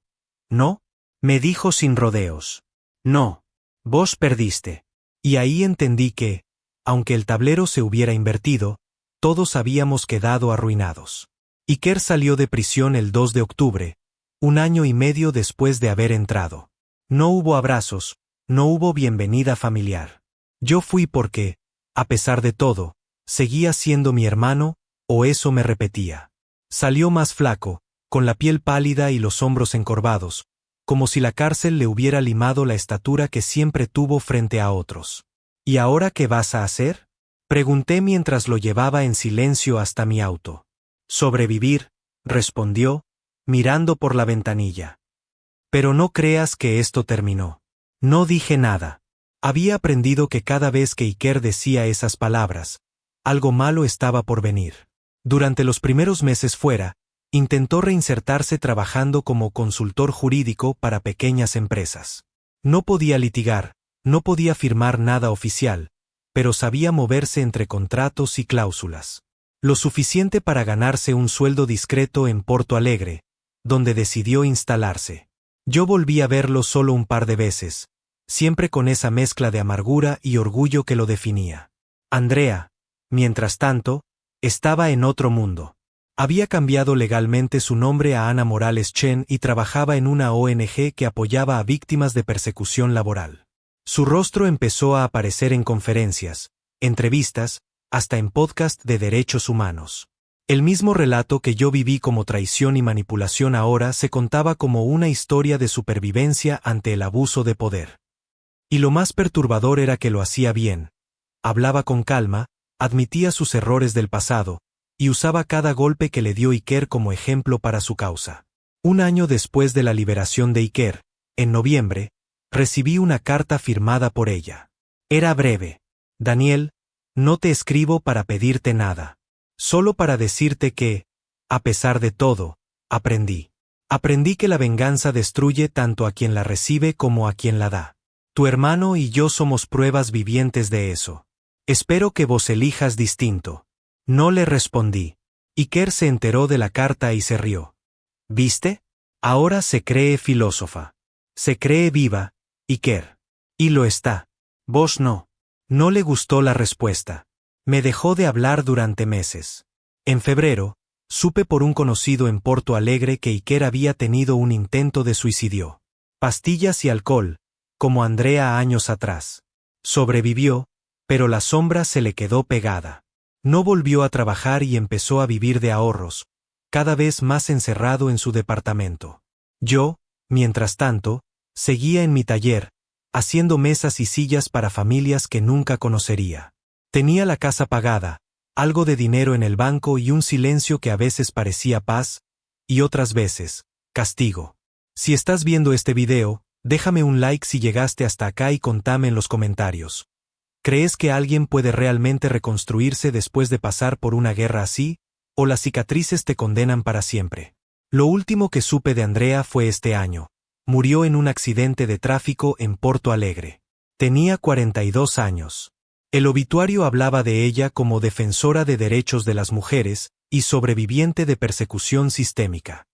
¿No? Me dijo sin rodeos. No. Vos perdiste. Y ahí entendí que, aunque el tablero se hubiera invertido, todos habíamos quedado arruinados. Iker salió de prisión el 2 de octubre, 1 año y medio después de haber entrado. No hubo abrazos, no hubo bienvenida familiar. Yo fui porque, a pesar de todo, seguía siendo mi hermano, o eso me repetía. Salió más flaco, con la piel pálida y los hombros encorvados, como si la cárcel le hubiera limado la estatura que siempre tuvo frente a otros. ¿Y ahora qué vas a hacer? Pregunté mientras lo llevaba en silencio hasta mi auto. Sobrevivir, respondió, mirando por la ventanilla. Pero no creas que esto terminó. No dije nada. Había aprendido que cada vez que Iker decía esas palabras, algo malo estaba por venir. Durante los primeros meses fuera, intentó reinsertarse trabajando como consultor jurídico para pequeñas empresas. No podía litigar, no podía firmar nada oficial, pero sabía moverse entre contratos y cláusulas. Lo suficiente para ganarse un sueldo discreto en Porto Alegre, donde decidió instalarse. Yo volví a verlo solo un par de veces, siempre con esa mezcla de amargura y orgullo que lo definía. Andrea, mientras tanto, estaba en otro mundo. Había cambiado legalmente su nombre a Ana Morales Chen y trabajaba en una ONG que apoyaba a víctimas de persecución laboral. Su rostro empezó a aparecer en conferencias, entrevistas, hasta en podcast de derechos humanos. El mismo relato que yo viví como traición y manipulación ahora se contaba como una historia de supervivencia ante el abuso de poder. Y lo más perturbador era que lo hacía bien. Hablaba con calma, Admitía sus errores del pasado, y usaba cada golpe que le dio Iker como ejemplo para su causa. Un año después de la liberación de Iker, en noviembre, recibí una carta firmada por ella. Era breve. Daniel, no te escribo para pedirte nada. Solo para decirte que, a pesar de todo, aprendí. Aprendí que la venganza destruye tanto a quien la recibe como a quien la da. Tu hermano y yo somos pruebas vivientes de eso. Espero que vos elijas distinto. No le respondí. Iker se enteró de la carta y se rió. ¿Viste? Ahora se cree filósofa. Se cree viva, Iker. Y lo está. Vos no. No le gustó la respuesta. Me dejó de hablar durante meses. En febrero, supe por un conocido en Porto Alegre que Iker había tenido un intento de suicidio. Pastillas y alcohol, como Andrea años atrás. Sobrevivió, pero la sombra se le quedó pegada. No volvió a trabajar y empezó a vivir de ahorros, cada vez más encerrado en su departamento. Yo, mientras tanto, seguía en mi taller, haciendo mesas y sillas para familias que nunca conocería. Tenía la casa pagada, algo de dinero en el banco y un silencio que a veces parecía paz, y otras veces, castigo. Si estás viendo este video, déjame un like si llegaste hasta acá y contame en los comentarios. ¿Crees que alguien puede realmente reconstruirse después de pasar por una guerra así, o las cicatrices te condenan para siempre? Lo último que supe de Andrea fue este año. Murió en un accidente de tráfico en Porto Alegre. Tenía 42 años. El obituario hablaba de ella como defensora de derechos de las mujeres y sobreviviente de persecución sistémica.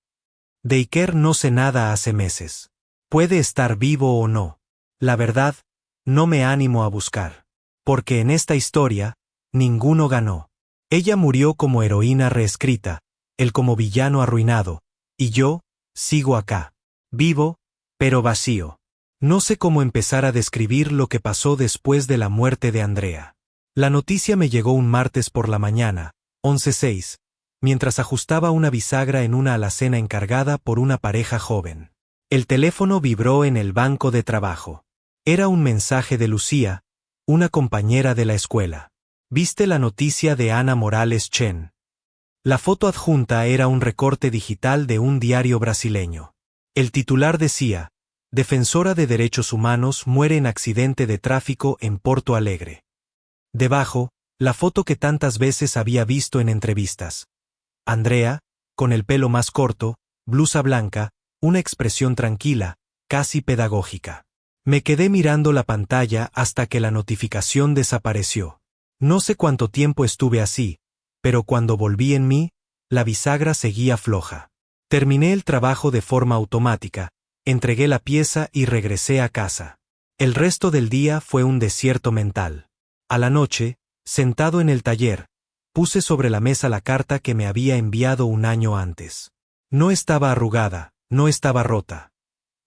De Iker no sé nada hace meses. Puede estar vivo o no. La verdad, no me animo a buscar. Porque en esta historia, ninguno ganó. Ella murió como heroína reescrita, él como villano arruinado, y yo, sigo acá. Vivo, pero vacío. No sé cómo empezar a describir lo que pasó después de la muerte de Andrea. La noticia me llegó un martes por la mañana, 11:06, mientras ajustaba una bisagra en una alacena encargada por una pareja joven. El teléfono vibró en el banco de trabajo. Era un mensaje de Lucía, una compañera de la escuela. ¿Viste la noticia de Ana Morales Chen? La foto adjunta era un recorte digital de un diario brasileño. El titular decía: Defensora de Derechos Humanos muere en accidente de tráfico en Porto Alegre. Debajo, la foto que tantas veces había visto en entrevistas. Andrea, con el pelo más corto, blusa blanca, una expresión tranquila, casi pedagógica. Me quedé mirando la pantalla hasta que la notificación desapareció. No sé cuánto tiempo estuve así, pero cuando volví en mí, la bisagra seguía floja. Terminé el trabajo de forma automática, entregué la pieza y regresé a casa. El resto del día fue un desierto mental. A la noche, sentado en el taller, puse sobre la mesa la carta que me había enviado un año antes. No estaba arrugada, no estaba rota.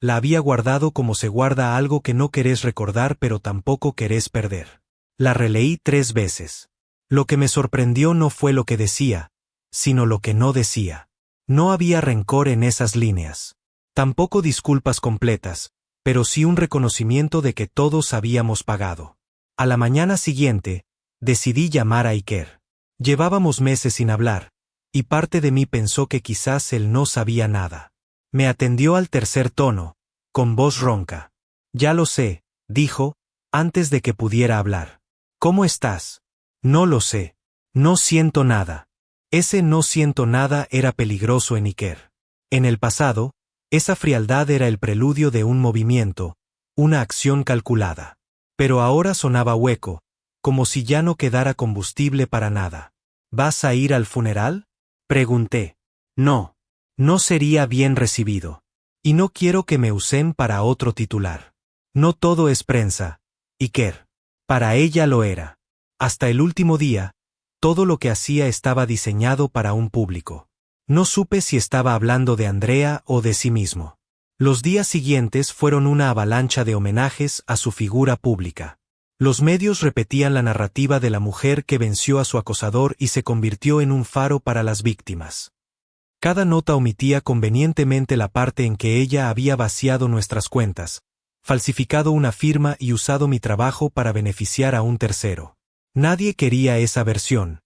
La había guardado como se guarda algo que no querés recordar pero tampoco querés perder. La releí 3 veces. Lo que me sorprendió no fue lo que decía, sino lo que no decía. No había rencor en esas líneas. Tampoco disculpas completas, pero sí un reconocimiento de que todos habíamos pagado. A la mañana siguiente, decidí llamar a Iker. Llevábamos meses sin hablar, y parte de mí pensó que quizás él no sabía nada. Me atendió al tercer tono, con voz ronca. Ya lo sé, dijo, antes de que pudiera hablar. ¿Cómo estás? No lo sé. No siento nada. Ese no siento nada era peligroso en Iker. En el pasado, esa frialdad era el preludio de un movimiento, una acción calculada. Pero ahora sonaba hueco, como si ya no quedara combustible para nada. ¿Vas a ir al funeral? Pregunté. No. No sería bien recibido. Y no quiero que me usen para otro titular. No todo es prensa, Iker. Para ella lo era. Hasta el último día, todo lo que hacía estaba diseñado para un público. No supe si estaba hablando de Andrea o de sí mismo. Los días siguientes fueron una avalancha de homenajes a su figura pública. Los medios repetían la narrativa de la mujer que venció a su acosador y se convirtió en un faro para las víctimas. Cada nota omitía convenientemente la parte en que ella había vaciado nuestras cuentas, falsificado una firma y usado mi trabajo para beneficiar a un tercero. Nadie quería esa versión.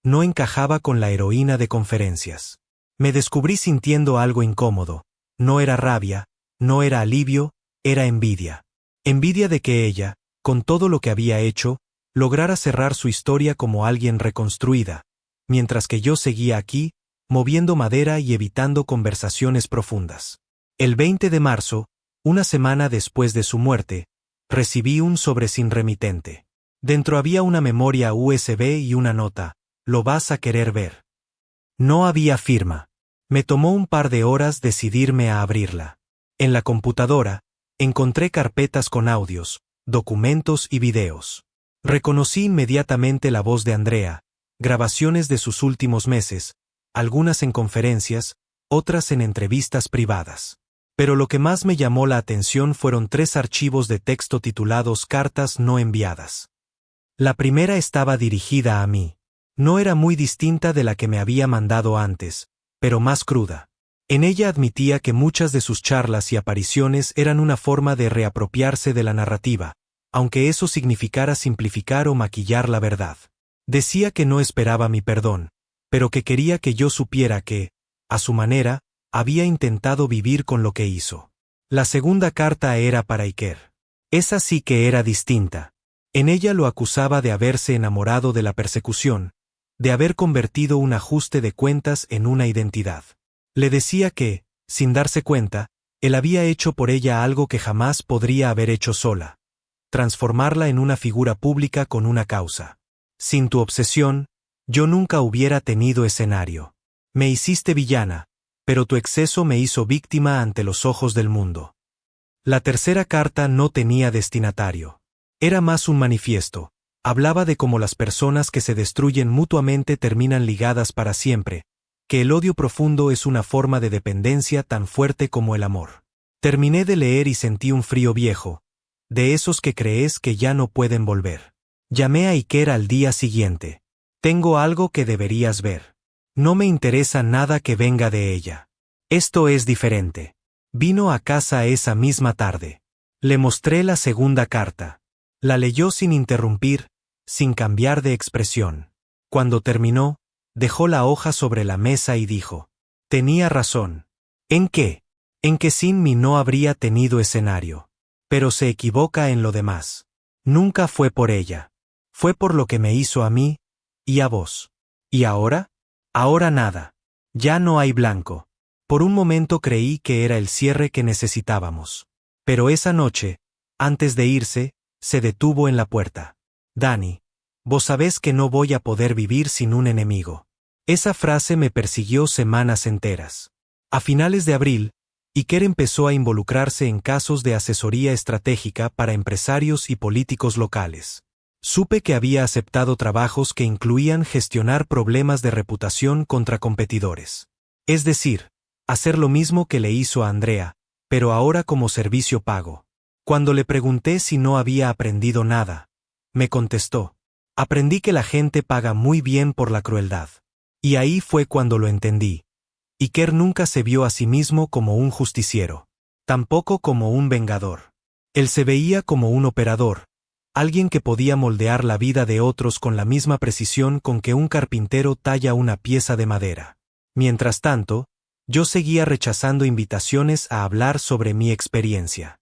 No encajaba con la heroína de conferencias. Me descubrí sintiendo algo incómodo. No era rabia, no era alivio, era envidia. Envidia de que ella, con todo lo que había hecho, lograra cerrar su historia como alguien reconstruida, mientras que yo seguía aquí, moviendo madera y evitando conversaciones profundas. El 20 de marzo, una semana después de su muerte, recibí un sobre sin remitente. Dentro había una memoria USB y una nota: «Lo vas a querer ver». No había firma. Me tomó un par de horas decidirme a abrirla. En la computadora, encontré carpetas con audios, documentos y videos. Reconocí inmediatamente la voz de Andrea, grabaciones de sus últimos meses, algunas en conferencias, otras en entrevistas privadas. Pero lo que más me llamó la atención fueron 3 archivos de texto titulados Cartas no enviadas. La primera estaba dirigida a mí. No era muy distinta de la que me había mandado antes, pero más cruda. En ella admitía que muchas de sus charlas y apariciones eran una forma de reapropiarse de la narrativa, aunque eso significara simplificar o maquillar la verdad. Decía que no esperaba mi perdón, pero que quería que yo supiera que, a su manera, había intentado vivir con lo que hizo. La segunda carta era para Iker. Esa sí que era distinta. En ella lo acusaba de haberse enamorado de la persecución, de haber convertido un ajuste de cuentas en una identidad. Le decía que, sin darse cuenta, él había hecho por ella algo que jamás podría haber hecho sola: transformarla en una figura pública con una causa. Sin tu obsesión, yo nunca hubiera tenido escenario. Me hiciste villana, pero tu exceso me hizo víctima ante los ojos del mundo. La tercera carta no tenía destinatario. Era más un manifiesto. Hablaba de cómo las personas que se destruyen mutuamente terminan ligadas para siempre, que el odio profundo es una forma de dependencia tan fuerte como el amor. Terminé de leer y sentí un frío viejo, de esos que crees que ya no pueden volver. Llamé a Iker al día siguiente. Tengo algo que deberías ver. No me interesa nada que venga de ella. Esto es diferente. Vino a casa esa misma tarde. Le mostré la segunda carta. La leyó sin interrumpir, sin cambiar de expresión. Cuando terminó, dejó la hoja sobre la mesa y dijo: «Tenía razón». ¿En qué? En que sin mí no habría tenido escenario. Pero se equivoca en lo demás. Nunca fue por ella. Fue por lo que me hizo a mí, y a vos. ¿Y ahora? Ahora nada. Ya no hay blanco. Por un momento creí que era el cierre que necesitábamos. Pero esa noche, antes de irse, se detuvo en la puerta. «Dani, vos sabés que no voy a poder vivir sin un enemigo». Esa frase me persiguió semanas enteras. A finales de abril, Iker empezó a involucrarse en casos de asesoría estratégica para empresarios y políticos locales. Supe que había aceptado trabajos que incluían gestionar problemas de reputación contra competidores. Es decir, hacer lo mismo que le hizo a Andrea, pero ahora como servicio pago. Cuando le pregunté si no había aprendido nada, me contestó: «Aprendí que la gente paga muy bien por la crueldad». Y ahí fue cuando lo entendí. Iker nunca se vio a sí mismo como un justiciero. Tampoco como un vengador. Él se veía como un operador, alguien que podía moldear la vida de otros con la misma precisión con que un carpintero talla una pieza de madera. Mientras tanto, yo seguía rechazando invitaciones a hablar sobre mi experiencia.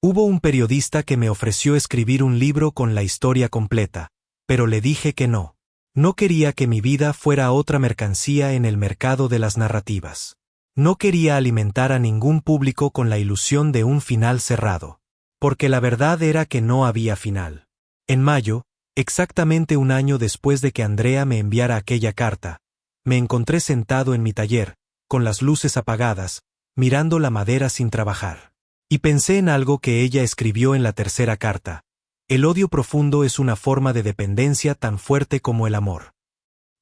Hubo un periodista que me ofreció escribir un libro con la historia completa, pero le dije que no. No quería que mi vida fuera otra mercancía en el mercado de las narrativas. No quería alimentar a ningún público con la ilusión de un final cerrado. Porque la verdad era que no había final. En mayo, exactamente un año después de que Andrea me enviara aquella carta, me encontré sentado en mi taller, con las luces apagadas, mirando la madera sin trabajar. Y pensé en algo que ella escribió en la tercera carta: «El odio profundo es una forma de dependencia tan fuerte como el amor».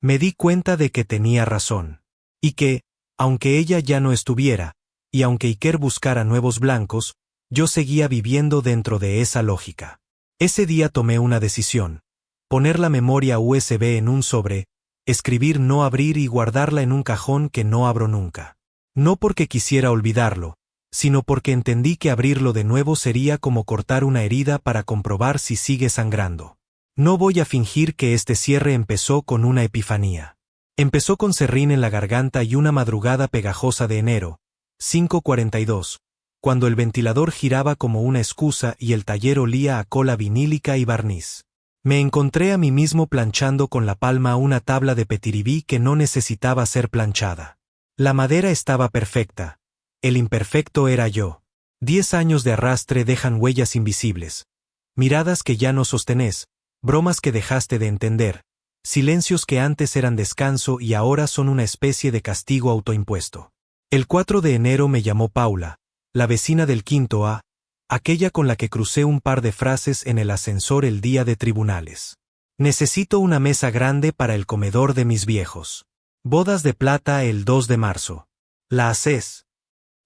Me di cuenta de que tenía razón. Y que, aunque ella ya no estuviera, y aunque Iker buscara nuevos blancos, yo seguía viviendo dentro de esa lógica. Ese día tomé una decisión: poner la memoria USB en un sobre, escribir no abrir y guardarla en un cajón que no abro nunca. No porque quisiera olvidarlo, sino porque entendí que abrirlo de nuevo sería como cortar una herida para comprobar si sigue sangrando. No voy a fingir que este cierre empezó con una epifanía. Empezó con serrín en la garganta y una madrugada pegajosa de enero, 5:42, cuando el ventilador giraba como una excusa y el taller olía a cola vinílica y barniz. Me encontré a mí mismo planchando con la palma una tabla de petiribí que no necesitaba ser planchada. La madera estaba perfecta. El imperfecto era yo. 10 años de arrastre dejan huellas invisibles. Miradas que ya no sostenés, bromas que dejaste de entender, silencios que antes eran descanso y ahora son una especie de castigo autoimpuesto. El 4 de enero me llamó Paula, la vecina del quinto A, aquella con la que crucé un par de frases en el ascensor el día de tribunales. Necesito una mesa grande para el comedor de mis viejos. Bodas de plata el 2 de marzo. ¿La haces?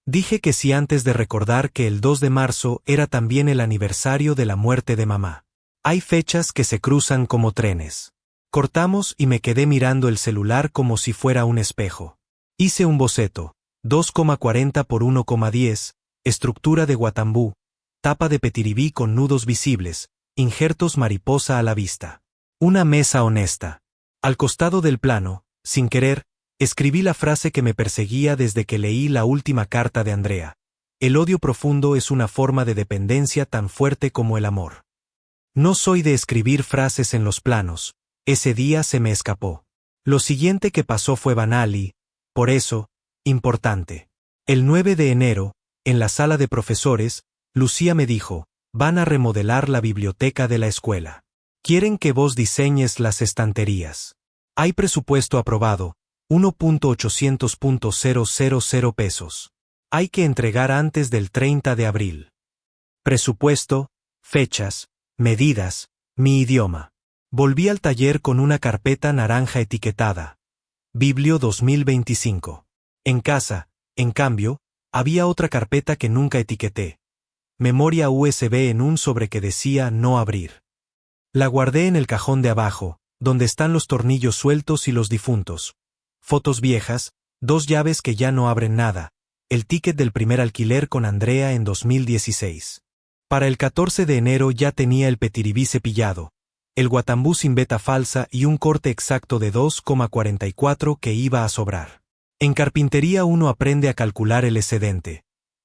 Dije que sí antes de recordar que el 2 de marzo era también el aniversario de la muerte de mamá. Hay fechas que se cruzan como trenes. Cortamos y me quedé mirando el celular como si fuera un espejo. Hice un boceto, 2,40 por 1,10, estructura de guatambú, tapa de petiribí con nudos visibles, injertos mariposa a la vista. Una mesa honesta. Al costado del plano, sin querer, escribí la frase que me perseguía desde que leí la última carta de Andrea. El odio profundo es una forma de dependencia tan fuerte como el amor. No soy de escribir frases en los planos, ese día se me escapó. Lo siguiente que pasó fue banal y, por eso, importante. El 9 de enero, en la sala de profesores, Lucía me dijo, van a remodelar la biblioteca de la escuela. Quieren que vos diseñes las estanterías. Hay presupuesto aprobado, 1.800.000 pesos. Hay que entregar antes del 30 de abril. Presupuesto, fechas, medidas, mi idioma. Volví al taller con una carpeta naranja etiquetada. Biblio 2025. En casa, en cambio, había otra carpeta que nunca etiqueté. Memoria USB en un sobre que decía no abrir. La guardé en el cajón de abajo, donde están los tornillos sueltos y los difuntos. Fotos viejas, 2 llaves que ya no abren nada, el ticket del primer alquiler con Andrea en 2016. Para el 14 de enero ya tenía el petiribí cepillado, el guatambú sin veta falsa y un corte exacto de 2,44 que iba a sobrar. En carpintería uno aprende a calcular el excedente.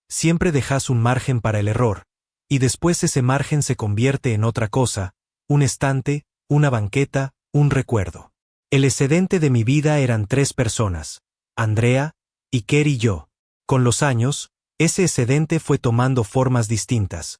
Siempre dejas un margen para el error, y después ese margen se convierte en otra cosa, un estante, una banqueta, un recuerdo. El excedente de mi vida eran 3 personas, Andrea, Iker y yo. Con los años, ese excedente fue tomando formas distintas.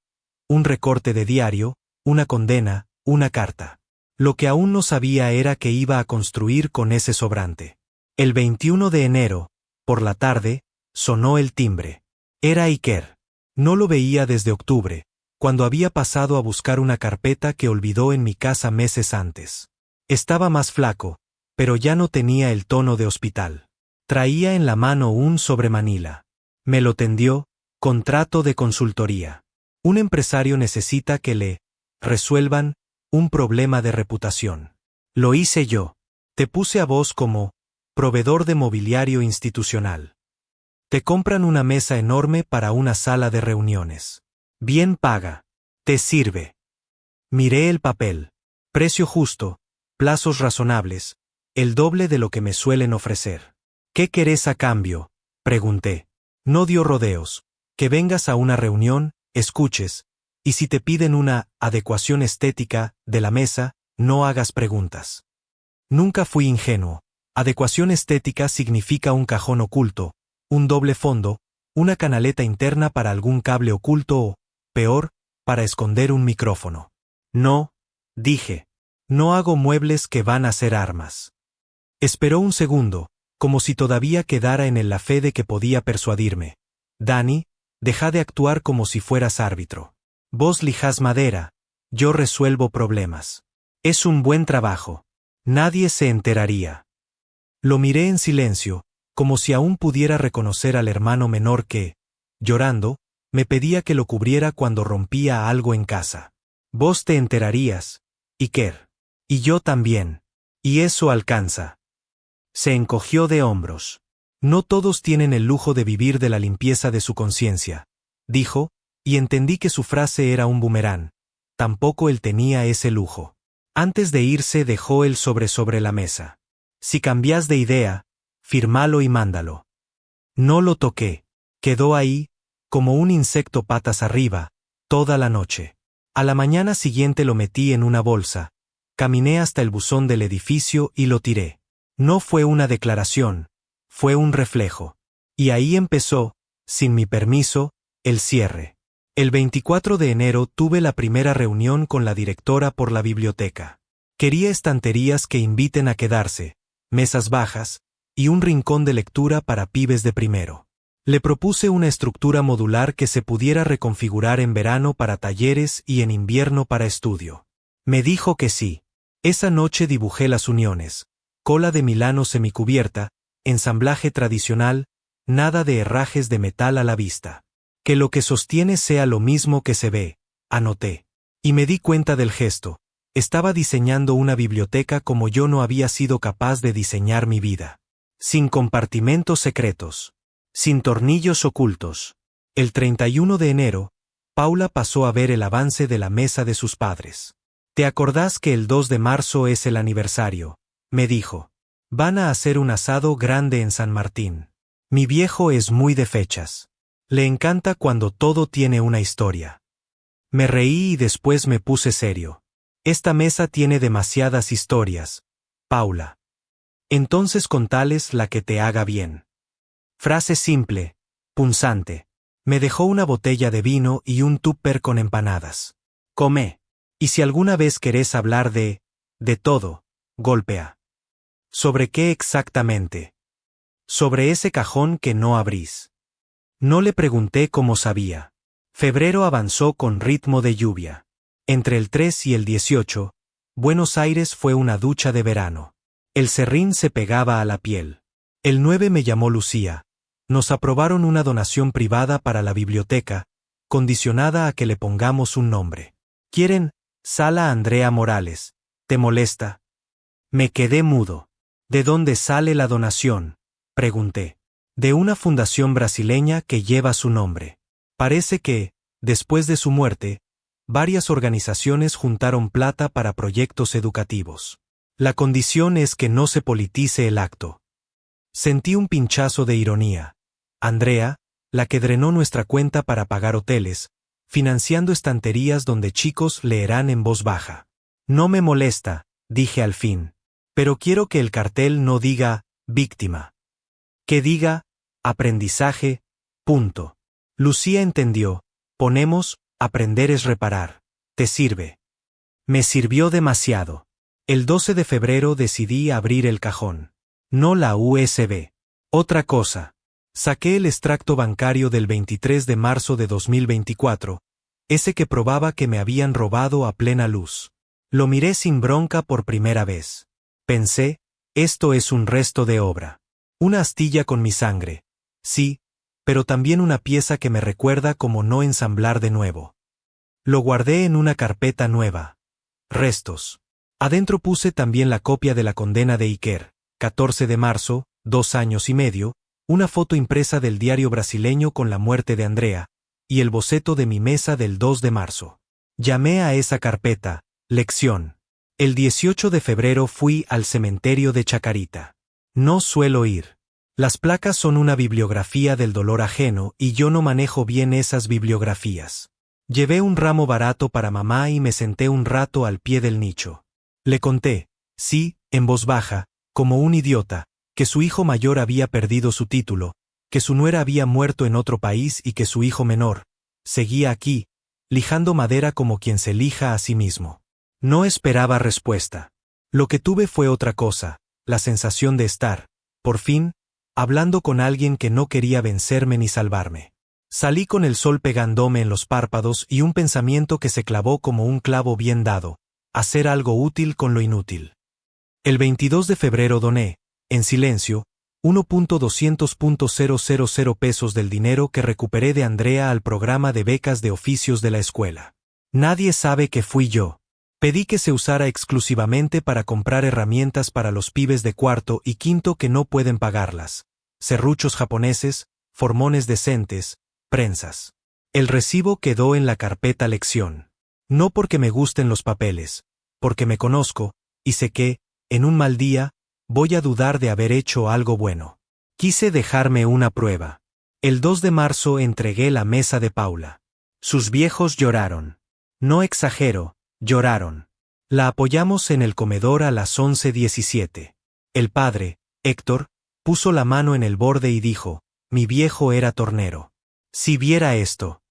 Un recorte de diario, una condena, una carta. Lo que aún no sabía era que iba a construir con ese sobrante. El 21 de enero, por la tarde, sonó el timbre. Era Iker. No lo veía desde octubre, cuando había pasado a buscar una carpeta que olvidó en mi casa meses antes. Estaba más flaco, pero ya no tenía el tono de hospital. Traía en la mano un sobremanila. Me lo tendió, contrato de consultoría. Un empresario necesita que le resuelvan un problema de reputación. Lo hice yo. Te puse a vos como proveedor de mobiliario institucional. Te compran una mesa enorme para una sala de reuniones. Bien paga. Te sirve. Miré el papel. Precio justo, plazos razonables, el doble de lo que me suelen ofrecer. ¿Qué querés a cambio?, pregunté. No dio rodeos. Que vengas a una reunión, escuches, y si te piden una adecuación estética de la mesa, no hagas preguntas. Nunca fui ingenuo. Adecuación estética significa un cajón oculto, un doble fondo, una canaleta interna para algún cable oculto o, peor, para esconder un micrófono. No, dije. No hago muebles que van a ser armas. Esperó un segundo, como si todavía quedara en él la fe de que podía persuadirme. Dani, deja de actuar como si fueras árbitro. Vos lijás madera, yo resuelvo problemas. Es un buen trabajo. Nadie se enteraría. Lo miré en silencio, como si aún pudiera reconocer al hermano menor que, llorando, me pedía que lo cubriera cuando rompía algo en casa. Vos te enterarías, Iker. Y yo también. Y eso alcanza. Se encogió de hombros. No todos tienen el lujo de vivir de la limpieza de su conciencia, dijo, y entendí que su frase era un boomerang. Tampoco él tenía ese lujo. Antes de irse dejó el sobre la mesa. Si cambias de idea, firmalo y mándalo. No lo toqué. Quedó ahí, como un insecto patas arriba, toda la noche. A la mañana siguiente lo metí en una bolsa, caminé hasta el buzón del edificio y lo tiré. No fue una declaración, fue un reflejo. Y ahí empezó, sin mi permiso, el cierre. El 24 de enero tuve la primera reunión con la directora por la biblioteca. Quería estanterías que inviten a quedarse, mesas bajas, y un rincón de lectura para pibes de primero. Le propuse una estructura modular que se pudiera reconfigurar en verano para talleres y en invierno para estudio. Me dijo que sí. Esa noche dibujé las uniones, cola de Milano semicubierta, ensamblaje tradicional, nada de herrajes de metal a la vista. Que lo que sostiene sea lo mismo que se ve, anoté. Y me di cuenta del gesto. Estaba diseñando una biblioteca como yo no había sido capaz de diseñar mi vida. Sin compartimentos secretos. Sin tornillos ocultos. El 31 de enero, Paula pasó a ver el avance de la mesa de sus padres. ¿Te acordás que el 2 de marzo es el aniversario? Me dijo. Van a hacer un asado grande en San Martín. Mi viejo es muy de fechas. Le encanta cuando todo tiene una historia. Me reí y después me puse serio. Esta mesa tiene demasiadas historias, Paula. Entonces contales la que te haga bien. Frase simple, punzante. Me dejó una botella de vino y un tupper con empanadas. Come. Y si alguna vez querés hablar de todo, golpea. ¿Sobre qué exactamente? Sobre ese cajón que no abrís. No le pregunté cómo sabía. Febrero avanzó con ritmo de lluvia. Entre el 3 y el 18, Buenos Aires fue una ducha de verano. El serrín se pegaba a la piel. El 9 me llamó Lucía. Nos aprobaron una donación privada para la biblioteca, condicionada a que le pongamos un nombre. ¿Quieren? Sala Andrea Morales. ¿Te molesta? Me quedé mudo. ¿De dónde sale la donación?, pregunté. De una fundación brasileña que lleva su nombre. Parece que, después de su muerte, varias organizaciones juntaron plata para proyectos educativos. La condición es que no se politice el acto. Sentí un pinchazo de ironía. Andrea, la que drenó nuestra cuenta para pagar hoteles, financiando estanterías donde chicos leerán en voz baja. No me molesta, dije al fin. Pero quiero que el cartel no diga víctima. Que diga aprendizaje, punto. Lucía entendió. Ponemos, aprender es reparar. ¿Te sirve? Me sirvió demasiado. El 12 de febrero decidí abrir el cajón. No la USB. Otra cosa. Saqué el extracto bancario del 23 de marzo de 2024, ese que probaba que me habían robado a plena luz. Lo miré sin bronca por primera vez. Pensé, esto es un resto de obra. Una astilla con mi sangre. Sí, pero también una pieza que me recuerda cómo no ensamblar de nuevo. Lo guardé en una carpeta nueva. Restos. Adentro puse también la copia de la condena de Iker, 14 de marzo, 2 años y medio, una foto impresa del diario brasileño con la muerte de Andrea, y el boceto de mi mesa del 2 de marzo. Llamé a esa carpeta, lección. El 18 de febrero fui al cementerio de Chacarita. No suelo ir. Las placas son una bibliografía del dolor ajeno y yo no manejo bien esas bibliografías. Llevé un ramo barato para mamá y me senté un rato al pie del nicho. Le conté, sí, en voz baja, como un idiota, que su hijo mayor había perdido su título, que su nuera había muerto en otro país y que su hijo menor seguía aquí, lijando madera como quien se lija a sí mismo. No esperaba respuesta. Lo que tuve fue otra cosa, la sensación de estar, por fin, hablando con alguien que no quería vencerme ni salvarme. Salí con el sol pegándome en los párpados y un pensamiento que se clavó como un clavo bien dado, hacer algo útil con lo inútil. El 22 de febrero doné, en silencio, 1.200.000 pesos del dinero que recuperé de Andrea al programa de becas de oficios de la escuela. Nadie sabe que fui yo. Pedí que se usara exclusivamente para comprar herramientas para los pibes de cuarto y quinto que no pueden pagarlas. Serruchos japoneses, formones decentes, prensas. El recibo quedó en la carpeta lección. No porque me gusten los papeles, porque me conozco, y sé que, en un mal día, voy a dudar de haber hecho algo bueno. Quise dejarme una prueba. El 2 de marzo entregué la mesa de Paula. Sus viejos lloraron. No exagero, lloraron. La apoyamos en el comedor a las 11:17. El padre, Héctor, puso la mano en el borde y dijo: mi viejo era tornero. Si viera esto.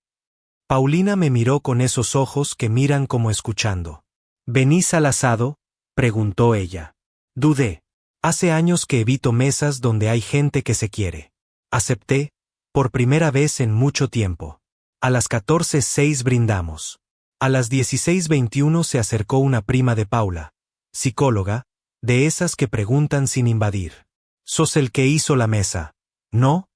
Paulina me miró con esos ojos que miran como escuchando. ¿Venís al asado?, preguntó ella. Dudé. Hace años que evito mesas donde hay gente que se quiere. Acepté, por primera vez en mucho tiempo. A las 14:06 brindamos. A las 16:21 se acercó una prima de Paula, psicóloga, de esas que preguntan sin invadir. ¿Sos el que hizo la mesa? ¿No?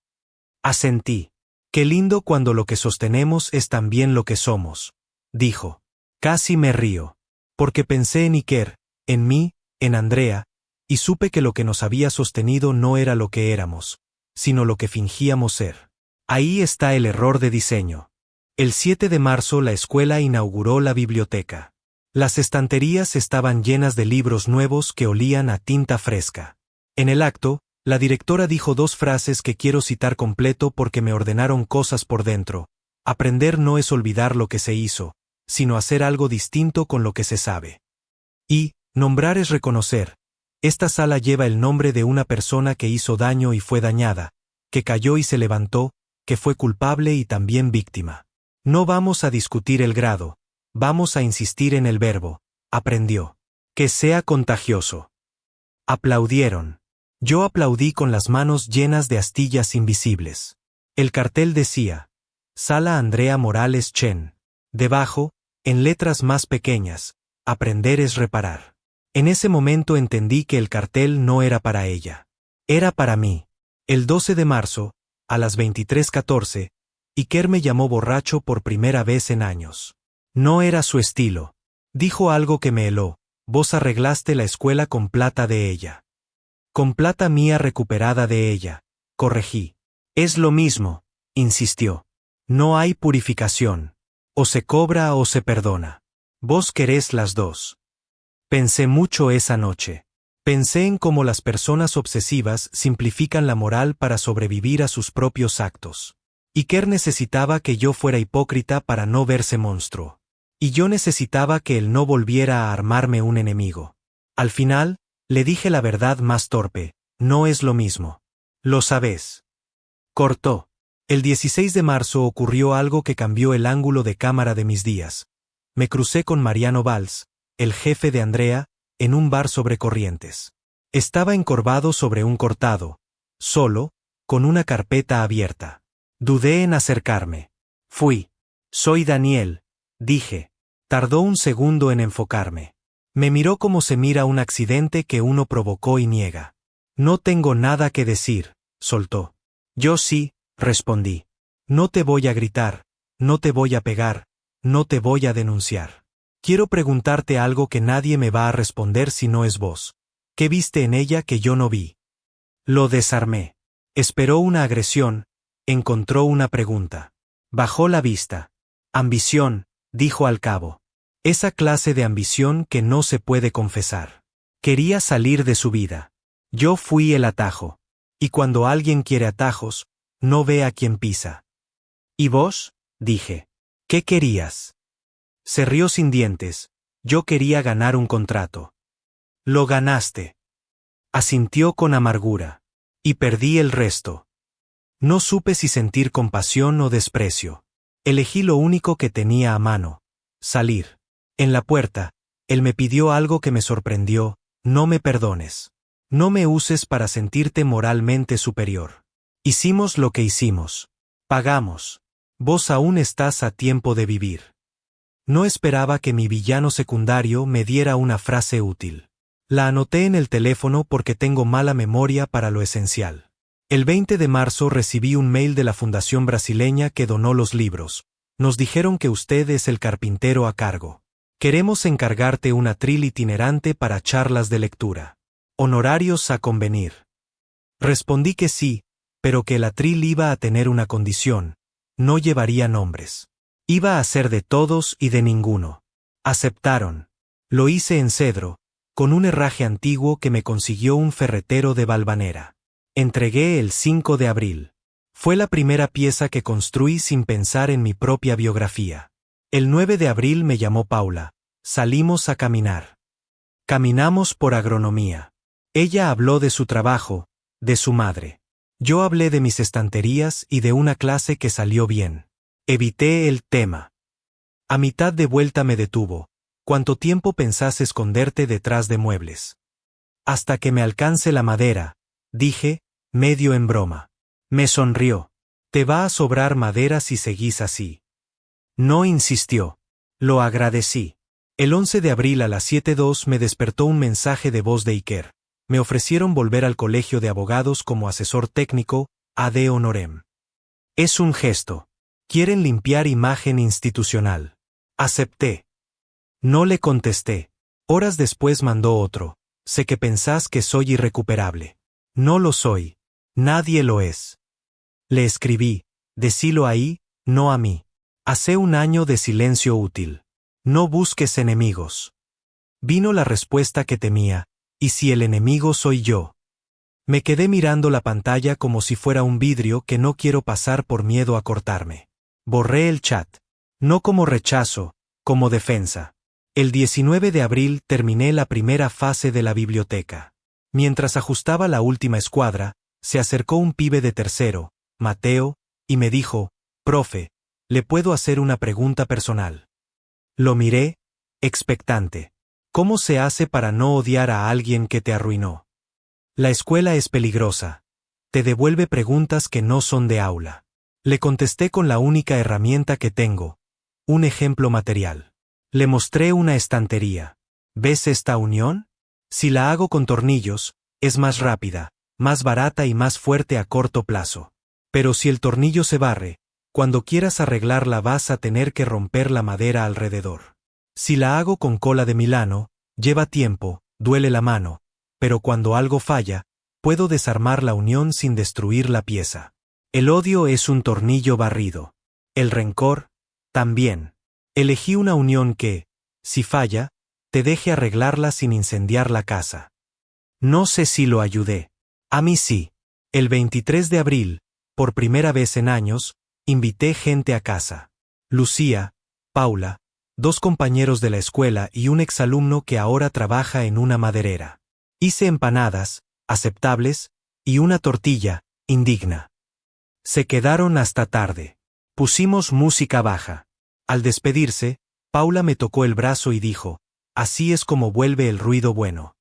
Asentí. Qué lindo cuando lo que sostenemos es también lo que somos, dijo. Casi me río. Porque pensé en Iker, en mí, en Andrea, y supe que lo que nos había sostenido no era lo que éramos, sino lo que fingíamos ser. Ahí está el error de diseño. El 7 de marzo la escuela inauguró la biblioteca. Las estanterías estaban llenas de libros nuevos que olían a tinta fresca. En el acto, la directora dijo 2 frases que quiero citar completo porque me ordenaron cosas por dentro. Aprender no es olvidar lo que se hizo, sino hacer algo distinto con lo que se sabe. Y, nombrar es reconocer. Esta sala lleva el nombre de una persona que hizo daño y fue dañada, que cayó y se levantó, que fue culpable y también víctima. No vamos a discutir el grado, vamos a insistir en el verbo, aprendió. Que sea contagioso. Aplaudieron. Yo aplaudí con las manos llenas de astillas invisibles. El cartel decía: Sala Andrea Morales Chen. Debajo, en letras más pequeñas: aprender es reparar. En ese momento entendí que el cartel no era para ella. Era para mí. El 12 de marzo, a las 23:14, Iker me llamó borracho por primera vez en años. No era su estilo. Dijo algo que me heló: vos arreglaste la escuela con plata de ella. Con plata mía recuperada de ella, corregí. Es lo mismo, insistió. No hay purificación. O se cobra o se perdona. Vos querés las dos. Pensé mucho esa noche. Pensé en cómo las personas obsesivas simplifican la moral para sobrevivir a sus propios actos. Iker necesitaba que yo fuera hipócrita para no verse monstruo. Y yo necesitaba que él no volviera a armarme un enemigo. Al final, le dije la verdad más torpe: no es lo mismo. Lo sabés. Cortó. El 16 de marzo ocurrió algo que cambió el ángulo de cámara de mis días. Me crucé con Mariano Valls, el jefe de Andrea, en un bar sobre Corrientes. Estaba encorvado sobre un cortado, solo, con una carpeta abierta. Dudé en acercarme. Fui. Soy Daniel, dije. Tardó un segundo en enfocarme. Me miró como se mira un accidente que uno provocó y niega. No tengo nada que decir, soltó. Yo sí, respondí. No te voy a gritar, no te voy a pegar, no te voy a denunciar. Quiero preguntarte algo que nadie me va a responder si no es vos. ¿Qué viste en ella que yo no vi? Lo desarmé. Esperó una agresión, encontró una pregunta. Bajó la vista. Ambición, dijo al cabo. Esa clase de ambición que no se puede confesar. Quería salir de su vida. Yo fui el atajo. Y cuando alguien quiere atajos, no ve a quién pisa. ¿Y vos? Dije. ¿Qué querías? Se rió sin dientes. Yo quería ganar un contrato. Lo ganaste. Asintió con amargura. Y perdí el resto. No supe si sentir compasión o desprecio. Elegí lo único que tenía a mano: salir. En la puerta, él me pidió algo que me sorprendió: no me perdones. No me uses para sentirte moralmente superior. Hicimos lo que hicimos. Pagamos. Vos aún estás a tiempo de vivir. No esperaba que mi villano secundario me diera una frase útil. La anoté en el teléfono porque tengo mala memoria para lo esencial. El 20 de marzo recibí un mail de la fundación brasileña que donó los libros. Nos dijeron que usted es el carpintero a cargo. Queremos encargarte un atril itinerante para charlas de lectura. Honorarios a convenir. Respondí que sí, pero que el atril iba a tener una condición: no llevaría nombres. Iba a ser de todos y de ninguno. Aceptaron. Lo hice en cedro, con un herraje antiguo que me consiguió un ferretero de Valvanera. Entregué el 5 de abril. Fue la primera pieza que construí sin pensar en mi propia biografía. El 9 de abril me llamó Paula. Salimos a caminar. Caminamos por agronomía. Ella habló de su trabajo, de su madre. Yo hablé de mis estanterías y de una clase que salió bien. Evité el tema. A mitad de vuelta me detuvo. ¿Cuánto tiempo pensás esconderte detrás de muebles? Hasta que me alcance la madera, dije, medio en broma. Me sonrió. Te va a sobrar madera si seguís así. No insistió. Lo agradecí. El 11 de abril a las 7:02 me despertó un mensaje de voz de Iker. Me ofrecieron volver al colegio de abogados como asesor técnico, ad honorem. Es un gesto. Quieren limpiar imagen institucional. Acepté. No le contesté. Horas después mandó otro. Sé que pensás que soy irrecuperable. No lo soy. Nadie lo es. Le escribí, decilo ahí, no a mí. Hace un año de silencio útil. No busques enemigos. Vino la respuesta que temía, ¿y si el enemigo soy yo? Me quedé mirando la pantalla como si fuera un vidrio que no quiero pasar por miedo a cortarme. Borré el chat. No como rechazo, como defensa. El 19 de abril terminé la primera fase de la biblioteca. Mientras ajustaba la última escuadra, se acercó un pibe de tercero, Mateo, y me dijo, «Profe, ¿le puedo hacer una pregunta personal?» Lo miré, expectante. ¿Cómo se hace para no odiar a alguien que te arruinó? La escuela es peligrosa. Te devuelve preguntas que no son de aula. Le contesté con la única herramienta que tengo, un ejemplo material. Le mostré una estantería. ¿Ves esta unión? Si la hago con tornillos, es más rápida, más barata y más fuerte a corto plazo. Pero si el tornillo se barre, cuando quieras arreglarla vas a tener que romper la madera alrededor. Si la hago con cola de Milano, lleva tiempo, duele la mano, pero cuando algo falla, puedo desarmar la unión sin destruir la pieza. El odio es un tornillo barrido. El rencor, también. Elegí una unión que, si falla, te deje arreglarla sin incendiar la casa. No sé si lo ayudé. A mí sí. El 23 de abril, por primera vez en años, invité gente a casa. Lucía, Paula, 2 compañeros de la escuela y un exalumno que ahora trabaja en una maderera. Hice empanadas, aceptables, y una tortilla, indigna. Se quedaron hasta tarde. Pusimos música baja. Al despedirse, Paula me tocó el brazo y dijo, «Así es como vuelve el ruido bueno».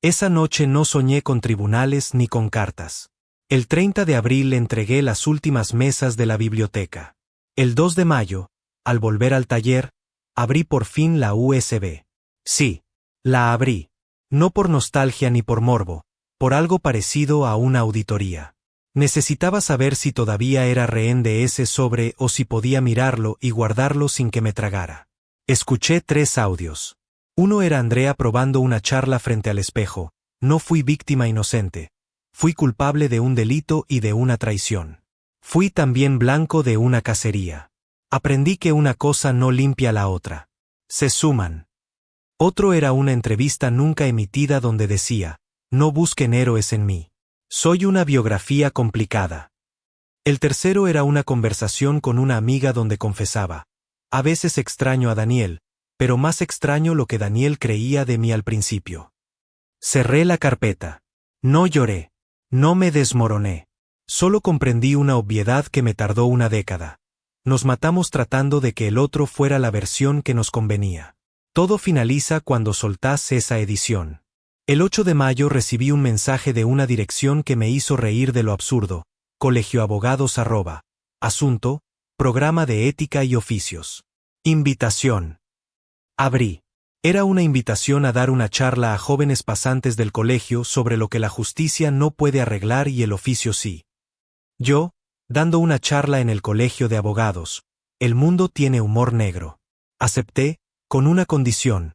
Esa noche no soñé con tribunales ni con cartas. El 30 de abril entregué las últimas mesas de la biblioteca. El 2 de mayo, al volver al taller, abrí por fin la USB. Sí, la abrí. No por nostalgia ni por morbo, por algo parecido a una auditoría. Necesitaba saber si todavía era rehén de ese sobre o si podía mirarlo y guardarlo sin que me tragara. Escuché 3 audios. Uno era Andrea probando una charla frente al espejo. No fui víctima inocente. Fui culpable de un delito y de una traición. Fui también blanco de una cacería. Aprendí que una cosa no limpia la otra. Se suman. Otro era una entrevista nunca emitida donde decía, no busquen héroes en mí. Soy una biografía complicada. El tercero era una conversación con una amiga donde confesaba, a veces extraño a Daniel, pero más extraño lo que Daniel creía de mí al principio. Cerré la carpeta. No lloré. No me desmoroné. Solo comprendí una obviedad que me tardó una década. Nos matamos tratando de que el otro fuera la versión que nos convenía. Todo finaliza cuando soltás esa edición. El 8 de mayo recibí un mensaje de una dirección que me hizo reír de lo absurdo. colegioabogados@. Asunto, programa de ética y oficios. Invitación. Abrí. Era una invitación a dar una charla a jóvenes pasantes del colegio sobre lo que la justicia no puede arreglar y el oficio sí. Yo, dando una charla en el colegio de abogados. El mundo tiene humor negro. Acepté, con una condición.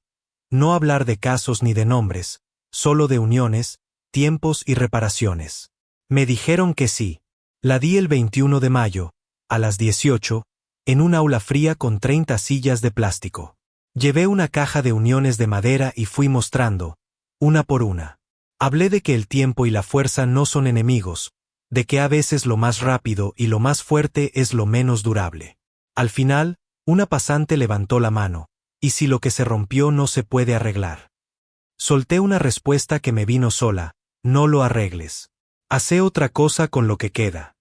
No hablar de casos ni de nombres, solo de uniones, tiempos y reparaciones. Me dijeron que sí. La di el 21 de mayo, a las 18, en un aula fría con 30 sillas de plástico. Llevé una caja de uniones de madera y fui mostrando, una por una. Hablé de que el tiempo y la fuerza no son enemigos, de que a veces lo más rápido y lo más fuerte es lo menos durable. Al final, una pasante levantó la mano, ¿y si lo que se rompió no se puede arreglar? Solté una respuesta que me vino sola, no lo arregles. Hacé otra cosa con lo que queda.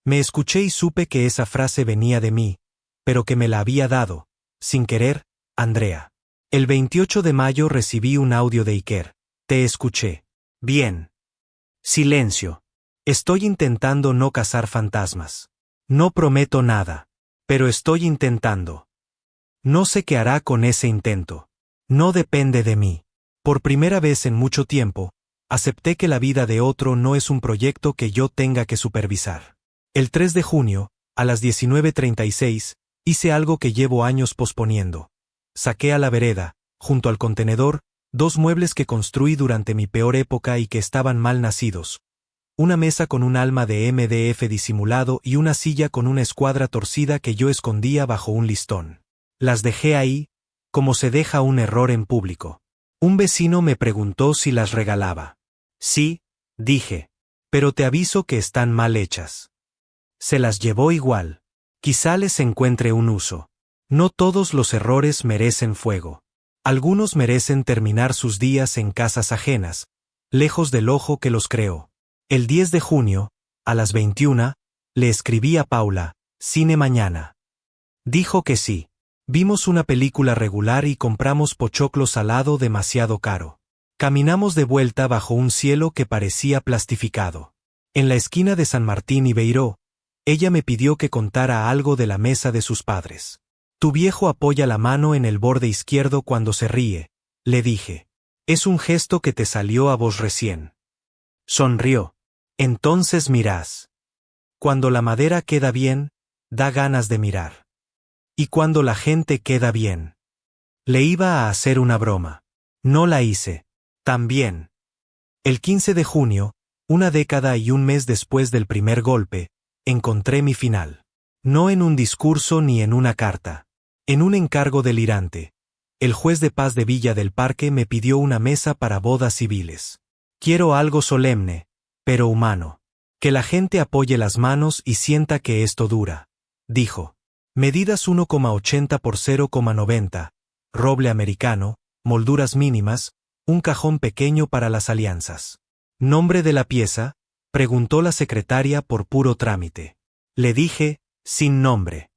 Me escuché y supe que esa frase venía de mí, pero que me la había dado, sin querer, Andrea. El 28 de mayo recibí un audio de Iker. Te escuché. Bien. Silencio. Estoy intentando no cazar fantasmas. No prometo nada. Pero estoy intentando. No sé qué hará con ese intento. No depende de mí. Por primera vez en mucho tiempo, acepté que la vida de otro no es un proyecto que yo tenga que supervisar. El 3 de junio, a las 19:36, hice algo que llevo años posponiendo. Saqué a la vereda, junto al contenedor, 2 muebles que construí durante mi peor época y que estaban mal nacidos. Una mesa con un alma de MDF disimulado y una silla con una escuadra torcida que yo escondía bajo un listón. Las dejé ahí, como se deja un error en público. Un vecino me preguntó si las regalaba. Sí, dije. Pero te aviso que están mal hechas. Se las llevó igual. Quizá les encuentre un uso. No todos los errores merecen fuego. Algunos merecen terminar sus días en casas ajenas, lejos del ojo que los creó. El 10 de junio, a las 21, le escribí a Paula, cine mañana. Dijo que sí. Vimos una película regular y compramos pochoclo salado demasiado caro. Caminamos de vuelta bajo un cielo que parecía plastificado. En la esquina de San Martín y Beiró, ella me pidió que contara algo de la mesa de sus padres. Tu viejo apoya la mano en el borde izquierdo cuando se ríe, le dije. Es un gesto que te salió a vos recién. Sonrió. Entonces mirás. Cuando la madera queda bien, da ganas de mirar. Y cuando la gente queda bien. Le iba a hacer una broma. No la hice. También. El 15 de junio, una década y un mes después del primer golpe, encontré mi final. No en un discurso ni en una carta. En un encargo delirante. El juez de paz de Villa del Parque me pidió una mesa para bodas civiles. Quiero algo solemne, pero humano. Que la gente apoye las manos y sienta que esto dura. Dijo. Medidas 1,80 por 0,90, roble americano, molduras mínimas, un cajón pequeño para las alianzas. ¿Nombre de la pieza? Preguntó la secretaria por puro trámite. Le dije, sin nombre.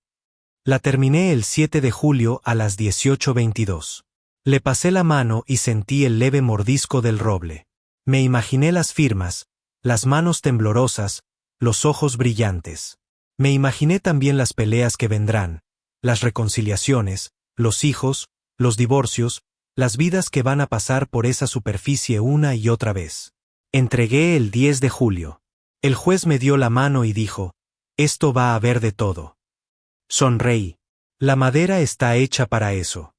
La terminé el 7 de julio a las 18:22. Le pasé la mano y sentí el leve mordisco del roble. Me imaginé las firmas, las manos temblorosas, los ojos brillantes. Me imaginé también las peleas que vendrán, las reconciliaciones, los hijos, los divorcios, las vidas que van a pasar por esa superficie una y otra vez. Entregué el 10 de julio. El juez me dio la mano y dijo, esto va a haber de todo. Sonreí. La madera está hecha para eso.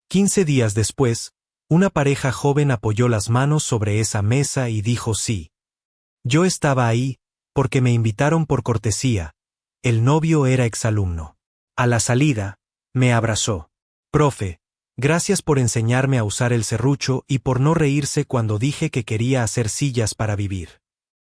15 días después, una pareja joven apoyó las manos sobre esa mesa y dijo sí. Yo estaba ahí, porque me invitaron por cortesía. El novio era exalumno. A la salida, me abrazó. Profe, gracias por enseñarme a usar el serrucho y por no reírse cuando dije que quería hacer sillas para vivir.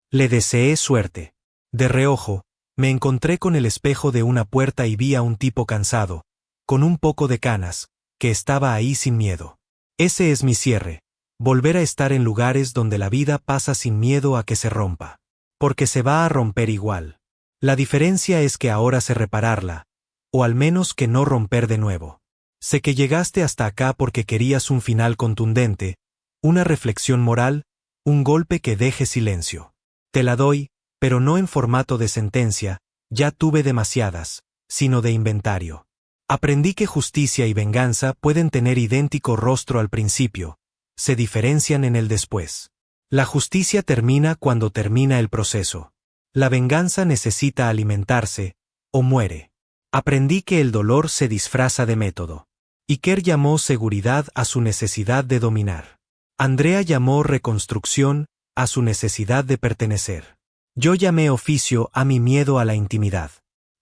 Le deseé suerte. De reojo, me encontré con el espejo de una puerta y vi a un tipo cansado, con un poco de canas, que estaba ahí sin miedo. Ese es mi cierre. Volver a estar en lugares donde la vida pasa sin miedo a que se rompa. Porque se va a romper igual. La diferencia es que ahora sé repararla, o al menos que no romper de nuevo. Sé que llegaste hasta acá porque querías un final contundente, una reflexión moral, un golpe que deje silencio. Te la doy, pero no en formato de sentencia, ya tuve demasiadas, sino de inventario. Aprendí que justicia y venganza pueden tener idéntico rostro al principio, se diferencian en el después. La justicia termina cuando termina el proceso. La venganza necesita alimentarse, o muere. Aprendí que el dolor se disfraza de método. Iker llamó seguridad a su necesidad de dominar. Andrea llamó reconstrucción a su necesidad de pertenecer. Yo llamé oficio a mi miedo a la intimidad.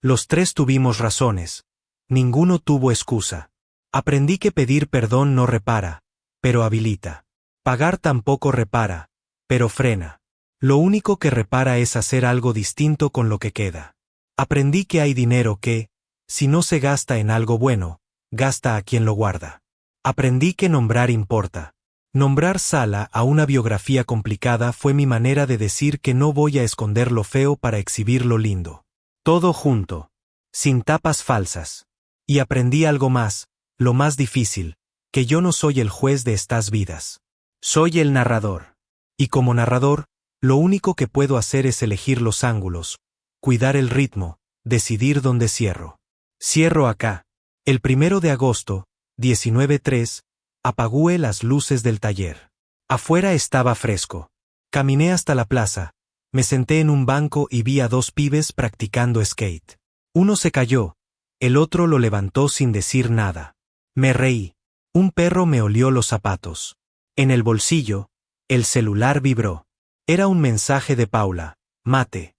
Los tres tuvimos razones. Ninguno tuvo excusa. Aprendí que pedir perdón no repara, pero habilita. Pagar tampoco repara, pero frena. Lo único que repara es hacer algo distinto con lo que queda. Aprendí que hay dinero que, si no se gasta en algo bueno, gasta a quien lo guarda. Aprendí que nombrar importa. Nombrar Sala a una biografía complicada fue mi manera de decir que no voy a esconder lo feo para exhibir lo lindo. Todo junto. Sin tapas falsas. Y aprendí algo más, lo más difícil, que yo no soy el juez de estas vidas. Soy el narrador. Y como narrador, lo único que puedo hacer es elegir los ángulos, cuidar el ritmo, decidir dónde cierro. Cierro acá. El 1 de agosto, 19:03, apagué las luces del taller. Afuera estaba fresco. Caminé hasta la plaza, me senté en un banco y vi a 2 pibes practicando skate. Uno se cayó, el otro lo levantó sin decir nada. Me reí. Un perro me olió los zapatos. En el bolsillo, el celular vibró. Era un mensaje de Paula. Mate.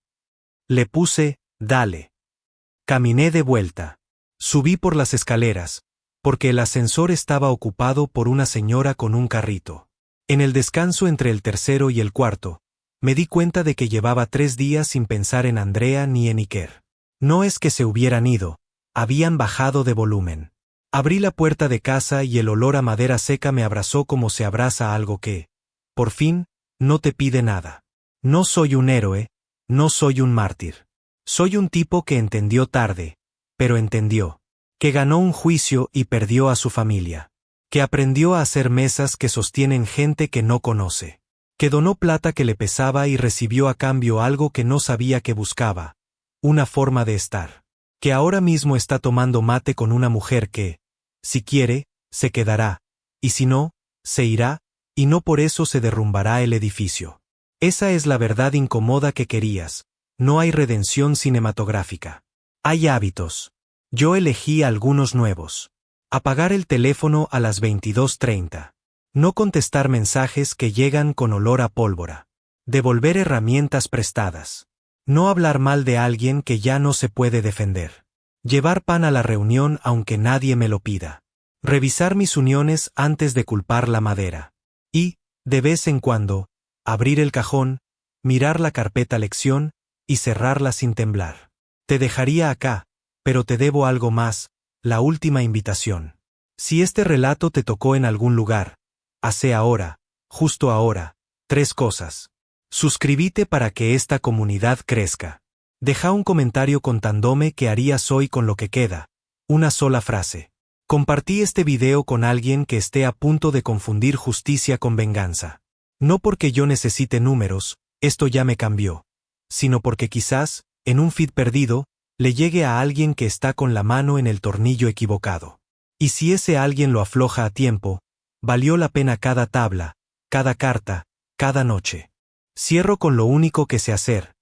Le puse, dale. Caminé de vuelta. Subí por las escaleras, porque el ascensor estaba ocupado por una señora con un carrito. En el descanso entre el tercero y el cuarto, me di cuenta de que llevaba 3 días sin pensar en Andrea ni en Iker. No es que se hubieran ido, habían bajado de volumen. Abrí la puerta de casa y el olor a madera seca me abrazó como se abraza algo que, por fin, no te pide nada. No soy un héroe, no soy un mártir. Soy un tipo que entendió tarde, pero entendió. Que ganó un juicio y perdió a su familia. Que aprendió a hacer mesas que sostienen gente que no conoce. Que donó plata que le pesaba y recibió a cambio algo que no sabía que buscaba. Una forma de estar. Que ahora mismo está tomando mate con una mujer que, si quiere, se quedará, y si no, se irá, y no por eso se derrumbará el edificio. Esa es la verdad incómoda que querías. No hay redención cinematográfica. Hay hábitos. Yo elegí algunos nuevos. Apagar el teléfono a las 22:30. No contestar mensajes que llegan con olor a pólvora. Devolver herramientas prestadas. No hablar mal de alguien que ya no se puede defender. Llevar pan a la reunión aunque nadie me lo pida. Revisar mis uniones antes de culpar la madera. Y, de vez en cuando, abrir el cajón, mirar la carpeta lección y cerrarla sin temblar. Te dejaría acá, pero te debo algo más, la última invitación. Si este relato te tocó en algún lugar, hace ahora, justo ahora, 3 cosas. Suscríbete para que esta comunidad crezca. Deja un comentario contándome qué harías hoy con lo que queda. Una sola frase. Compartí este video con alguien que esté a punto de confundir justicia con venganza. No porque yo necesite números, esto ya me cambió. Sino porque quizás, en un feed perdido, le llegue a alguien que está con la mano en el tornillo equivocado. Y si ese alguien lo afloja a tiempo, valió la pena cada tabla, cada carta, cada noche. Cierro con lo único que sé hacer.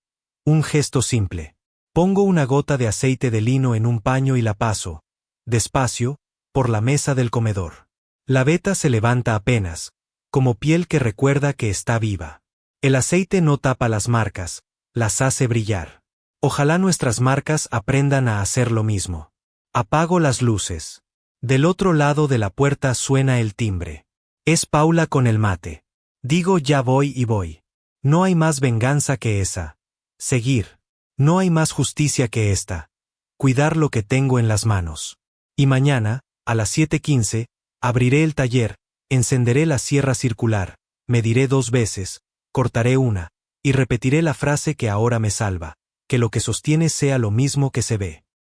Un gesto simple. Pongo una gota de aceite de lino en un paño y la paso, despacio, por la mesa del comedor. La veta se levanta apenas, como piel que recuerda que está viva. El aceite no tapa las marcas, las hace brillar. Ojalá nuestras marcas aprendan a hacer lo mismo. Apago las luces. Del otro lado de la puerta suena el timbre. Es Paula con el mate. Digo ya voy y voy. No hay más venganza que esa. Seguir. No hay más justicia que esta. Cuidar lo que tengo en las manos. Y mañana, a las 7:15, abriré el taller, encenderé la sierra circular, mediré 2 veces, cortaré una, y repetiré la frase que ahora me salva, que lo que sostiene sea lo mismo que se ve.